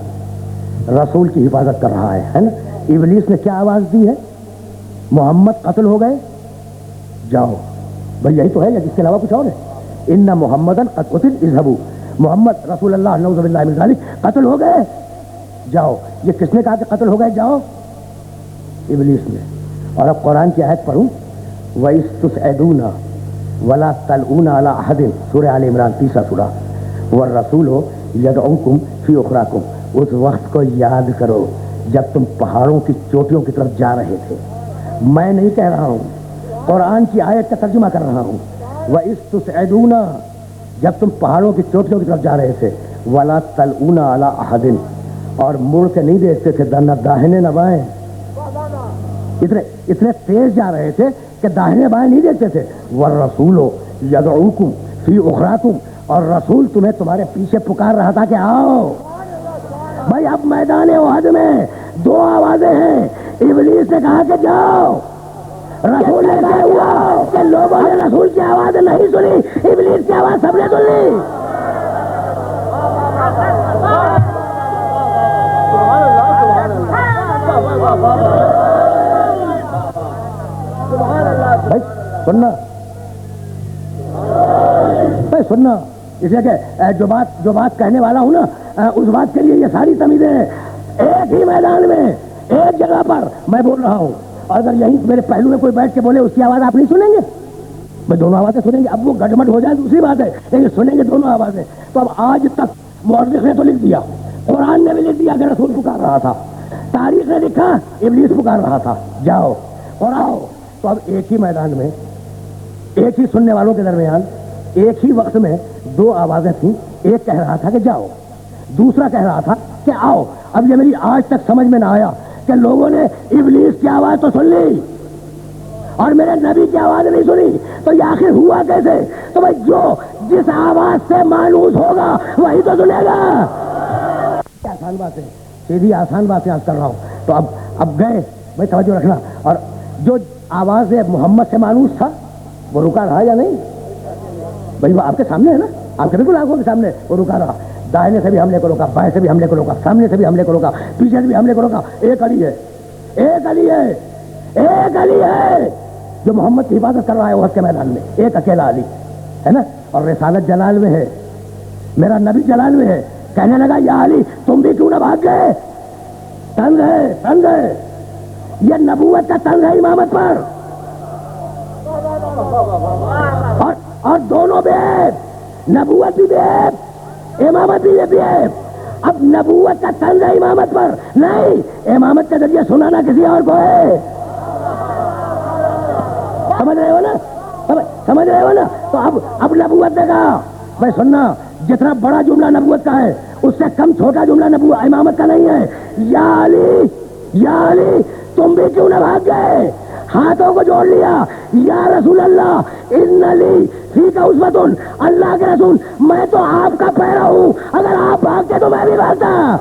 رسول کی حفاظت کر رہا ہے نا۔ ابلیس نے کیا آواز دی ہے؟ محمد قتل ہو گئے، جاؤ۔ بھائی یہی تو ہے یا جس کے علاوہ کچھ اور ہے؟ ان محمدً قد قتل اذهبوا، محمد رسول اللہ نعوذ باللہ من ذلک قتل ہو گئے، جاؤ۔ یہ کس نے کہا کہ قتل ہو گئے جاؤ؟ ابلیس نے۔ اور اب قرآن کی آیت پڑھوں، وَإِذْ تُسْعَدُونَ وَلَا تَلْؤُونَ عَلَىٰ أَحَدٍ، سورہ آل عمران 30 سورہ۔ وَالرَّسُولُ يَدْعُوكُمْ فِي أُخْرَاكُمْ، اس وقت کو یاد کرو جب تم پہاڑوں کی چوٹیوں کی طرف جا رہے تھے۔ میں نہیں کہہ رہا ہوں، قرآن کی آیت کا ترجمہ کر رہا ہوں۔ وَإِذْ تُسْعَدُونَ، جب تم پہاڑوں کی چوٹیوں کی طرف جا رہے تھے، وَلَا تَلْؤُونَ عَلَىٰ أَحَدٍ، اور مڑ کے نہیں دیکھتے تھے، نہ داہنے نہ بائیں، اتنے تیز جا رہے تھے کہ داہنے بائیں نہیں دیکھتے تھے۔ وَالرَّسُولُ يَدْعُوكُمْ فِي أُخْرَاكُمْ، اور رسول تمہیں تمہارے پیچھے پکار رہا تھا کہ آؤ. بھائی اب میدان احد میں دو آوازیں ہیں. ابلیس نے کہا کہ جاؤ. رسول نے کہا ہوا کہ لوگوں نے رسول کی آواز نہیں سنی, ابلیس کی آواز سب نے سن لی. بھائی سننا, بھائی سننا, اس لیے کہ جو بات کہنے والا ہوں نا, اس بات کے لیے یہ ساری تمیزیں ایک ہی میدان میں ایک جگہ پر میں بول رہا ہوں. اور اگر یہیں میرے پہلو میں کوئی بیٹھ کے بولے اس کی آواز آپ نہیں سنیں گے, میں دونوں آوازیں سنیں گے. اب وہ گڑمٹ ہو جائے دوسری بات ہے, لیکن سنیں گے دونوں آوازیں. تو اب آج تک مورخ نے تو لکھ دیا, قرآن نے بھی لکھ دیا کہ رسول پکار رہا تھا, تاریخ نے لکھا ابلیس پکار رہا تھا, جاؤ اور آؤ. تو اب ایک ہی میدان میں ایک ہی سننے والوں کے درمیان ایک ہی وقت میں دو آوازیں تھیں. ایک کہہ رہا تھا کہ جاؤ, دوسرا کہہ رہا تھا کہ آؤ. اب یہ میری آج تک سمجھ میں نہ آیا کہ لوگوں نے ابلیس کی آواز تو سن لی اور میرے نبی کی آواز نہیں سنی, تو یہ آخر ہوا کیسے؟ تو بھائی جو جس آواز سے مانوس ہوگا وہی تو سنے گا. آسان بات ہے, سیدھی آسان باتیں آج کر رہا ہوں. تو اب گئے, بھائی توجہ رکھنا. اور جو آواز محمد سے مانوس تھا وہ رکا رہا یا نہیں؟ بھائی وہ آپ کے سامنے ہے نا, آپ کے بالکل آنکھوں کے سامنے وہ رکا رہا. دائنے سے بھی حملے کو روکا, بائیں سے بھی حملے کو روکا, سامنے سے بھی حملے کو روکا, پیچھے سے بھی حملے کو روکا. ایک علی ہے, ایک علی ہے, ایک علی ہے جو محمد کی حفاظت کر رہا ہے احد کے میدان میں. ایک اکیلا علی ہے نا, اور رسالت جلال میں ہے, میرا نبی جلال میں ہے. کہنے لگا یا علی تم بھی کیوں نہ بھاگ گئے؟ تنگ ہے, تنگ ہے, یہ نبوت کا تنگ ہے امامت پر. اور دونوں بے عیب, نبوت بھی بے عیب, امامت بھی بے عیب. اب نبوت کا تنگ ہے امامت پر, نہیں, امامت کا ذریعہ سنانا کسی اور کو ہے. سمجھ رہے ہو نا, سمجھ رہے ہو نا. تو اب نبوت نے کہا, بھائی سننا, جتنا بڑا جملہ نبوت کا ہے اس سے کم چھوٹا جملہ نبوت امامت کا نہیں ہے. یا علی, یا علی تم بھی کیوں نہ بھاگ گئے؟ ہاتھوں کو جوڑ لیا, یا رسول اللہ ان علی فیک اسوۃ, اللہ کے رسول میں تو آپ کا پیرا ہوں, اگر آپ بھاگتے تو میں بھی بھاگتا.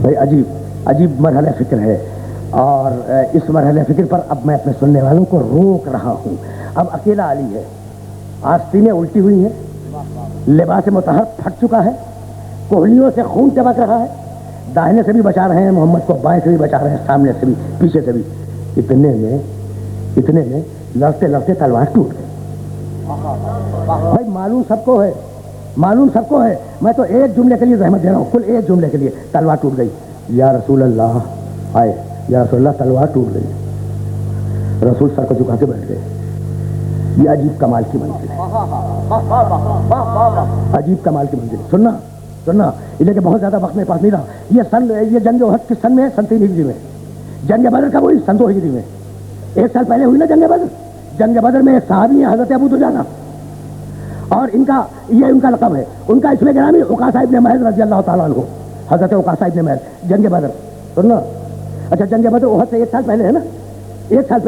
بھائی عجیب عجیب مرحلہ فکر ہے, اور اس مرحلہ فکر پر اب میں اپنے سننے والوں کو روک رہا ہوں. اب اکیلا علی ہے, آستینیں الٹی ہوئی ہیں, لباس مطہر پھٹ چکا ہے, کوہنیوں سے خون ٹپک رہا ہے, داہنے سے بھی بچا رہے ہیں محمد کو, بائیں سے بھی بچا رہے ہیں, سامنے سے بھی پیچھے سے بھی. اتنے میں لڑتے لڑتے تلوار ٹوٹ گئی. بھائی معلوم سب کو ہے, معلوم سب کو ہے, میں تو ایک جملے کے لیے زحمت دے رہا ہوں, کل ایک جملے کے لیے. تلوار ٹوٹ گئی, یا رسول اللہ آئے, یا رسول اللہ تلوار ٹوٹ گئی. رسول سر کو جھکا کے بیٹھ گئے. یہ عجیب کمال کی منزل ہے, عجیب کمال کی منزل. سننا سننا, یہ کہ بہت زیادہ وقت میرے پاس نہیں رہا. یہ جنگ احد کس سن میں ہے؟ سن 3 ہجری میں. جنگ بدر کب ہوئی؟ سن 2 ہجری میں. 1 سال پہلے ہوئی نا جنگ بدر. جنگ بدر میں ایک صحابی ہے حضرت ابو دجانہ, اور ان کا لقب ہے, ان کا اسم گرامی عکاشہ ابن محض رضی اللہ تعالیٰ عنہ, حضرت عکاشہ ابن محض. جنگ بدر سننا, اچھا جنگ بدر احد سے 1 سال پہلے ہے نا, 1 سال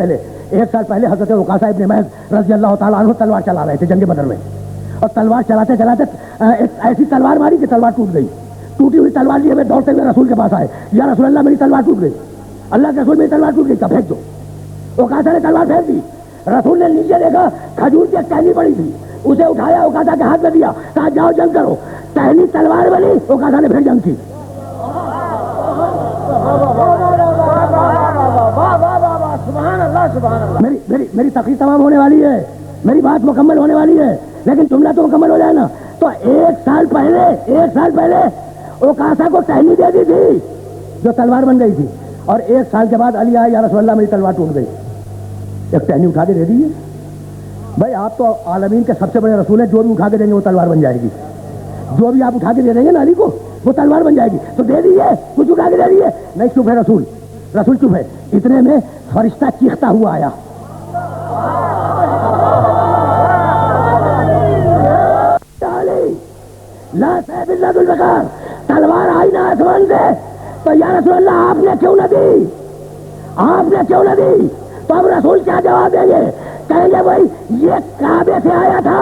پہلے حضرت عکاشہ ابن محض رضی اللہ تعالیٰ عنہ تلوار چلا رہے تھے جنگ بدر میں, اور تلوار چلاتے چلاتے ایک ایسی تلوار ماری کہ تلوار ٹوٹ گئی. ٹوٹی ہوئی تلوار لیے ہوئے دوڑتے ہوئے رسول کے پاس آئے, یا رسول اللہ میری تلوار ٹوٹ گئی, اللہ کے رسول میری تلوار ٹوٹ گئی, کب پھینک دو. عکاشہ نے تلوار پھینک دی. رسول نے نیچے دیکھا کھجور کی ایک ٹہنی پڑی تھی, اسے اٹھایا, عکاشہ کے ہاتھ میں دیا, کہا جاؤ جنگ کرو. ٹہنی تلوار بنی, عکاشہ نے پھر جنگ کی. میری تقریر تمام ہونے والی ہے, میری بات مکمل ہونے والی ہے, لیکن جملہ تو مکمل ہو جائے نا. تو 1 سال پہلے عکاشہ کو ٹہنی دے دی تھی جو تلوار بن گئی تھی, اور 1 سال کے بعد علی آئے, یا رسول اللہ میری تلوار ٹوٹ گئی. ایک ٹہنی اٹھا کے دے دیجیے. بھائی آپ تو عالمین کے سب سے بڑے رسول ہیں, جو بھی اٹھا کے دیں گے وہ تلوار بن جائے گی. جو بھی آپ اٹھا کے دے دیں گے نا علی کو وہ تلوار بن جائے گی. تو دے دیجیے, کچھ اٹھا کے دے دیجیے. نہیں, چپ ہے رسول چپ ہے. اتنے میں فرشتہ چیختا ہوا آیا, لا سیف الا ذو الفقار, تلوار آئی نا آسمان سے, تو یا رسول اللہ آپ نے کیوں نہ دی؟ آپ نے کیوں نہ دی؟ تو اب رسول کیا جواب دیں گے؟ کہیں گے بھائی یہ کعبے سے آیا تھا.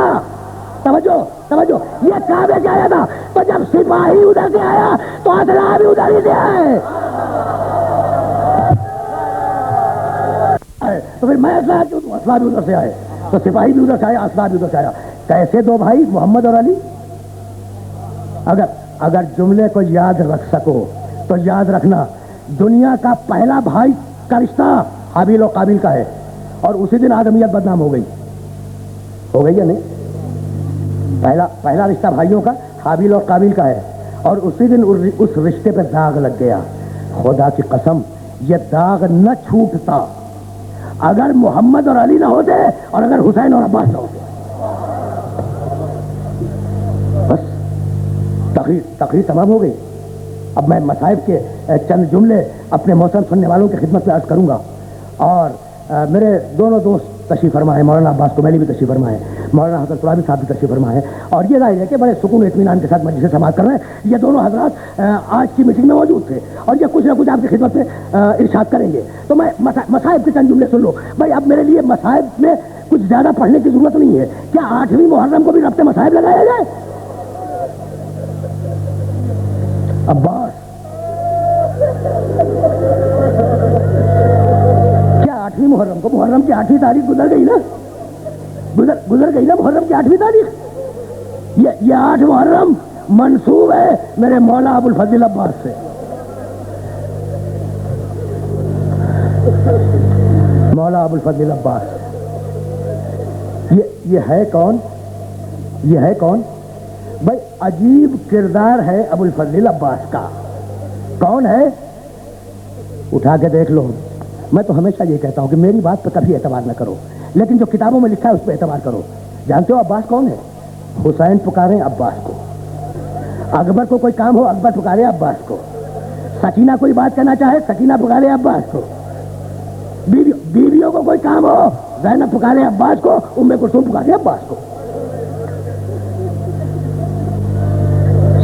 توجہ توجہ، یہ کعبے سے آیا تھا، تو جب سپاہی ادھر سے آیا تو اسلحہ بھی ادھر ہی سے آئے. تو پھر میں اسلحہ کیوں دوں؟ اسلحہ بھی ادھر سے آئے، تو سپاہی بھی ادھر سے آیا، اسلحہ بھی ادھر سے آیا. کیسے دو بھائی محمد اور علی؟ اگر جملے کو یاد رکھ سکو تو یاد رکھنا، دنیا کا پہلا بھائی کا رشتہ حابیل و قابیل کا ہے، اور اسی دن آدمیت بدنام ہو گئی یا نہیں؟ پہلا رشتہ بھائیوں کا حابیل اور قابیل کا ہے، اور اسی دن اس رشتے پہ داغ لگ گیا. خدا کی قسم یہ داغ نہ چھوٹتا اگر محمد اور علی نہ ہوتے اور اگر حسین اور عباس نہ ہوتے. بس تقریر تمام ہو گئی. اب میں مصائب کے چند جملے اپنے محترم سننے والوں کی خدمت میں عرض کروں گا. اور میرے دونوں دوست تشریف فرما ہے، مولانا عباس کومیلی بھی تشریف فرما ہے، مولانا حسن ترابی صاحب بھی تشریف فرما ہے، اور یہ ظاہر ہے کہ بڑے سکون و اطمینان کے ساتھ مجلس سماعت کر رہے ہیں. یہ دونوں حضرات آج کی میٹنگ میں موجود تھے اور یہ کچھ نہ کچھ آپ کی خدمت میں ارشاد کریں گے. تو میں مصائب کے چند جملے سن لو بھائی. اب میرے لیے مصائب میں کچھ زیادہ پڑھنے کی ضرورت نہیں ہے. کیا 8ویں محرم کو بھی ربط مصائب لگایا جائے؟ عباس کیا 8ویں محرم کو، محرم کی 8ویں تاریخ گزر گئی نا محرم کی 8ویں تاریخ. یہ 8 محرم منسوب ہے میرے مولا ابو الفضل عباس سے. مولا ابو الفضل عباس یہ ہے کون بھائی؟ عجیب کردار ہے ابو الفضل عباس کا. کون ہے؟ اٹھا کے دیکھ لو. میں تو ہمیشہ یہ کہتا ہوں کہ میری بات پہ کبھی اعتبار نہ کرو، لیکن جو کتابوں میں لکھا ہے اس پہ اعتبار کرو. جانتے ہو عباس کون ہے؟ حسین پکارے عباس کو. اکبر کو کوئی کام ہو اکبر پکارے عباس کو. سکینہ کوئی بات کرنا چاہے سکینہ پکارے عباس کو. بیویوں کو کوئی کام ہو زینب پکارے عباس کو، ام کلثوم پکارے عباس کو.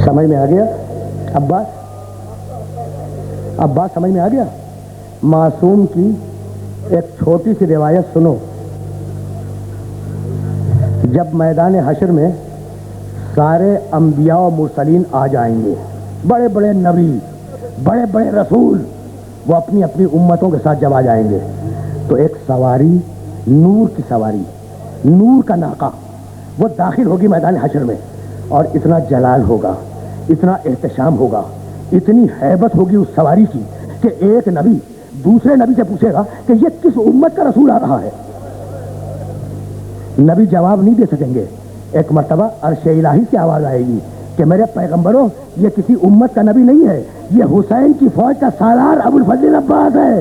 سمجھ میں آ گیا؟ عباس سمجھ میں آ گیا؟ معصوم کی ایک چھوٹی سی روایت سنو. جب میدان حشر میں سارے انبیاء و مرسلین آ جائیں گے، بڑے بڑے نبی، بڑے بڑے رسول، وہ اپنی اپنی امتوں کے ساتھ جب آ جائیں گے تو ایک سواری، نور کی سواری، نور کا ناقہ، وہ داخل ہوگی میدان حشر میں، اور اتنا جلال ہوگا، اتنا احتشام ہوگا، اتنی ہیبت ہوگی اس سواری کی کہ ایک نبی دوسرے نبی سے پوچھے گا کہ یہ کس امت کا رسول آ رہا ہے. نبی جواب نہیں دے سکیں گے. ایک مرتبہ عرش الہی سے آواز آئے گی کہ میرے پیغمبروں یہ کسی امت کا نبی نہیں ہے، یہ حسین کی فوج کا سالار ابو الفضل عباس ہے.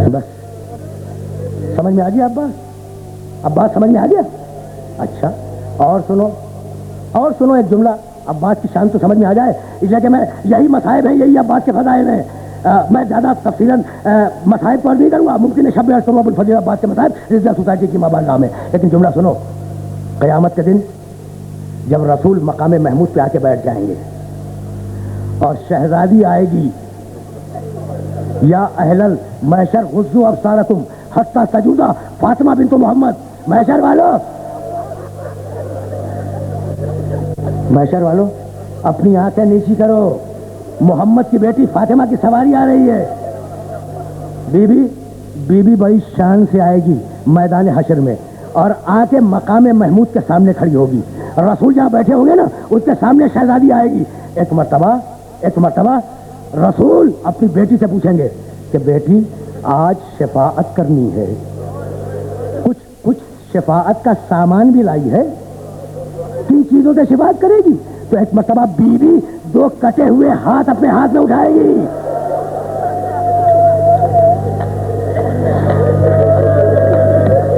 بس سمجھ میں آ گیا عباس سمجھ میں آ گیا؟ اچھا اور سنو ایک جملہ. عباس کی شان تو سمجھ میں آ جائے، اس لیے کہ میں یہی مصائب ہیں، یہی عباس کے فضائل ہیں. میں زیادہ تفصیلاً مصائب پر نہیں کروں گا، ممکن ہے شب ابو الفضل عباس کے مصائب رضا سوسائٹی کی مابارگاہ میں. لیکن جملہ سنو. قیامت کے دن جب رسول مقام محمود پہ آ کے بیٹھ جائیں گے اور شہزادی آئے گی، یا اہل المحشر غضوا ابصارکم حتی سجودہ فاطمہ بنت محمد. محشر والو اپنی آنکھیں نیچی کرو، محمد کی بیٹی فاطمہ کی سواری آ رہی ہے. بی بی بڑی شان سے آئے گی میدان حشر میں اور آ کے مقام محمود کے سامنے کھڑی ہوگی. رسول جہاں بیٹھے ہوں گے نا اس کے سامنے شہزادی آئے گی. ایک مرتبہ رسول اپنی بیٹی سے پوچھیں گے کہ بیٹی آج شفاعت کرنی ہے، کچھ شفاعت کا سامان بھی لائی ہے، 3 چیزوں سے شفاعت کرے گی. تو ایک مرتبہ بیوی 2 کٹے ہوئے ہاتھ اپنے ہاتھ میں اٹھائے گی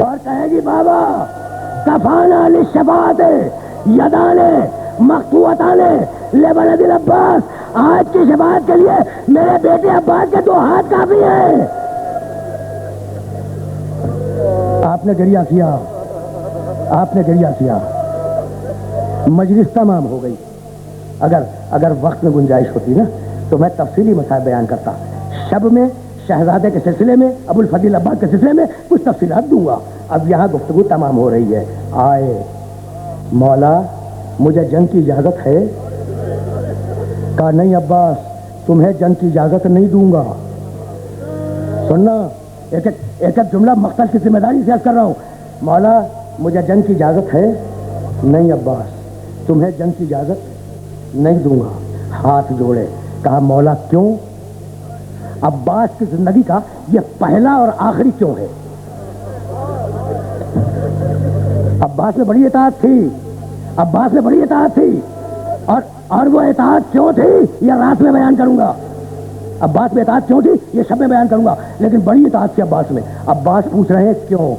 اور کہے گی بابا کفانا للشفاعت یدان مقطوعتان لولد العباس. آج کی شفاعت کے لیے میرے بیٹے عباس کے 2 ہاتھ کافی ہیں. آپ نے گریہ کیا آپ نے گریہ کیا، مجلس تمام ہو گئی. اگر وقت میں گنجائش ہوتی نا تو میں تفصیلی مسائل بیان کرتا. شب میں شہزادے کے سلسلے میں، ابو الفضل عباس کے سلسلے میں کچھ تفصیلات دوں گا. اب یہاں گفتگو تمام ہو رہی ہے. آئے مولا مجھے جنگ کی اجازت ہے؟ کہا نہیں عباس تمہیں جنگ کی اجازت نہیں دوں گا. سننا ایک ایک جملہ مقصد کی ذمہ داری سے عرض کر رہا ہوں. مولا مجھے جنگ کی اجازت ہے؟ نہیں عباس تمہیں جنگ کی اجازت نہیں دوں گا. ہاتھ جوڑے. کہا مولا کیوں؟ عباس کی زندگی کا یہ پہلا اور آخری کیوں ہے؟ عباس میں بڑی اطاعت تھی، عباس میں بڑی اطاعت تھی، اور وہ اطاعت کیوں تھی یہ رات میں بیان کروں گا. عباس میں اطاعت کیوں تھی یہ شب میں بیان کروں گا، لیکن بڑی اطاعت تھی عباس میں. عباس پوچھ رہے ہیں کیوں؟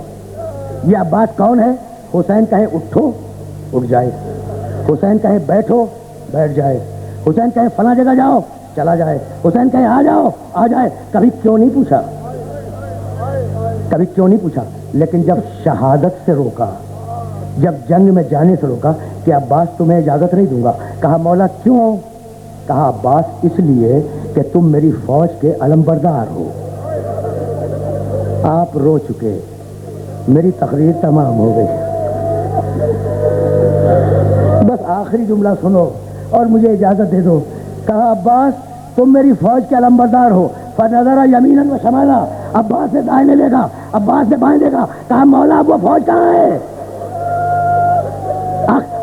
یہ عباس کون ہے؟ حسین کہے اٹھو اٹھ جائے، حسین کہے بیٹھو بیٹھ جائے، حسین کہے فلاں جگہ جاؤ چلا جائے، حسین کہے آ جاؤ آ جائے. کبھی کیوں نہیں پوچھا، کبھی کیوں نہیں پوچھا. لیکن جب شہادت سے روکا، جب جنگ میں جانے سے روکا کہ عباس تمہیں اجازت نہیں دوں گا. کہا مولا کیوں؟ کہا عباس اس لیے کہ تم میری فوج کے علمبردار ہو. آپ رو چکے، میری تقریر تمام ہو گئی. بس آخری جملہ سنو اور مجھے اجازت دے دو. کہا عباس تم میری فوج کے علمبردار ہو. فنظر یمیناً و شمالا، عباس سے دائیں دیکھا، عباس سے بائیں دیکھا. کہا مولا اب وہ فوج کہاں ہے؟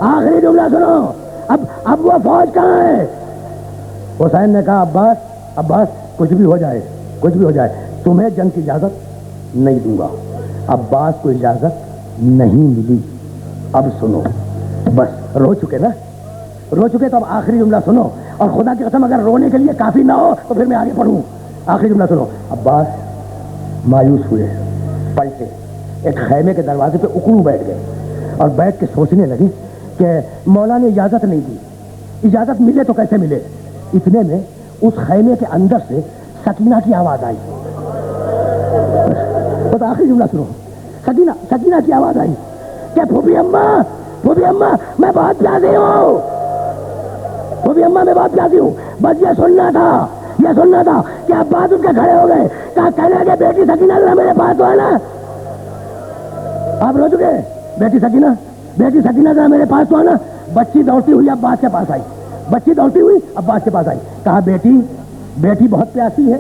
آخری جملہ سنو، اب وہ فوج کہاں ہے؟ حسین نے کہا عباس کچھ بھی ہو جائے، کچھ بھی ہو جائے تمہیں جنگ کی اجازت نہیں دوں گا. عباس کو اجازت نہیں ملی. اب سنو، بس رو چکے نا، رو چکے تو اب آخری جملہ سنو. اور خدا کی قسم اگر رونے کے لیے کافی نہ ہو تو پھر میں آگے پڑھوں. آخری جملہ سنو. عباس مایوس ہوئے، پلٹے، ایک خیمے کے دروازے پہ اکڑو بیٹھ گئے اور بیٹھ کے سوچنے لگے کہ مولا نے اجازت نہیں دی، اجازت ملے تو کیسے ملے. اتنے میں اس خیمے کے اندر سے سکینہ کی آواز آئی. بس آخری جملہ سنو. سکینہ کی آواز آئی کہ پھوپھی اماں میں بہت پیاسی ہوں، پھوپھی اماں میں بہت پیاسی ہوں. بس یہ سننا تھا کہ عباس ان کے کھڑے ہو گئے. کہا کہنے لگے بیٹی سکینہ ذرا میرے پاس تو آنا. آپ رو چکے. بیٹی سکینہ ذرا میرے پاس تو آنا. بچی دوڑتی ہوئی عباس کے پاس آئی، بچی دوڑتی ہوئی عباس کے پاس آئی. کہا بیٹی بہت پیاسی ہے،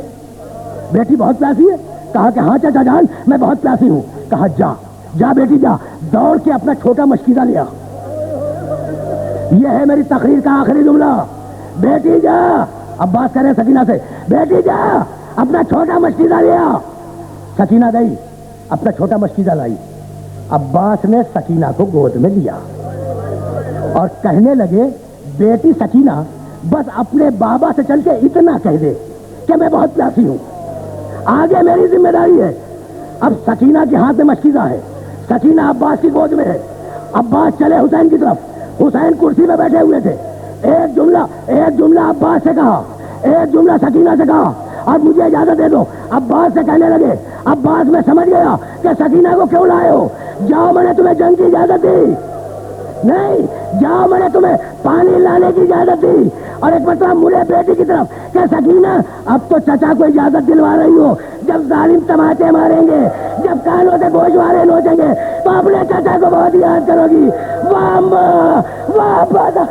بیٹی بہت پیاسی ہے. کہا کہ ہاں چچا جان میں بہت پیاسی ہوں. کہا جا بیٹی جا، دوڑ کے اپنا چھوٹا مشکیزہ لیا. یہ ہے میری تقریر کا آخری جملہ. بیٹی جا. عباس کہہ رہے سکینہ سے بیٹی جا اپنا چھوٹا مشکیزہ لیا. سکینہ گئی، اپنا چھوٹا مشکیزہ لائی. عباس نے سکینہ کو گود میں لیا اور کہنے لگے بیٹی سکینہ بس اپنے بابا سے چل کے اتنا کہہ دے کہ میں بہت پیاسی ہوں، آگے میری ذمہ داری ہے. اب سکینہ کے ہاتھ میں مشکیزہ ہے، سکینہ عباس کی گود میں ہے. عباس چلے حسین کی طرف. حسین کرسی پہ بیٹھے ہوئے تھے. ایک جملہ عباس سے کہا، ایک جملہ سکینہ سے کہا اور مجھے اجازت دے دو. عباس سے کہنے لگے. عباس میں سمجھ گیا کہ سکینہ کو کیوں لائے ہو. جاؤ میں نے تمہیں جنگ کی اجازت دی. نہیں جاؤ میں نے تمہیں پانی لانے کی اجازت دی. اور ایک مرتبہ مڑے بیٹی کی طرف کہ سکینہ اب تو چچا کو اجازت دلوا رہی ہو. جب ظالم تماچے ماریں گے، جب کانوں سے گوشوارے نوچیں گے تو اپنے چچا کو بہت یاد کرو گی. واہ ماں واہ بادا.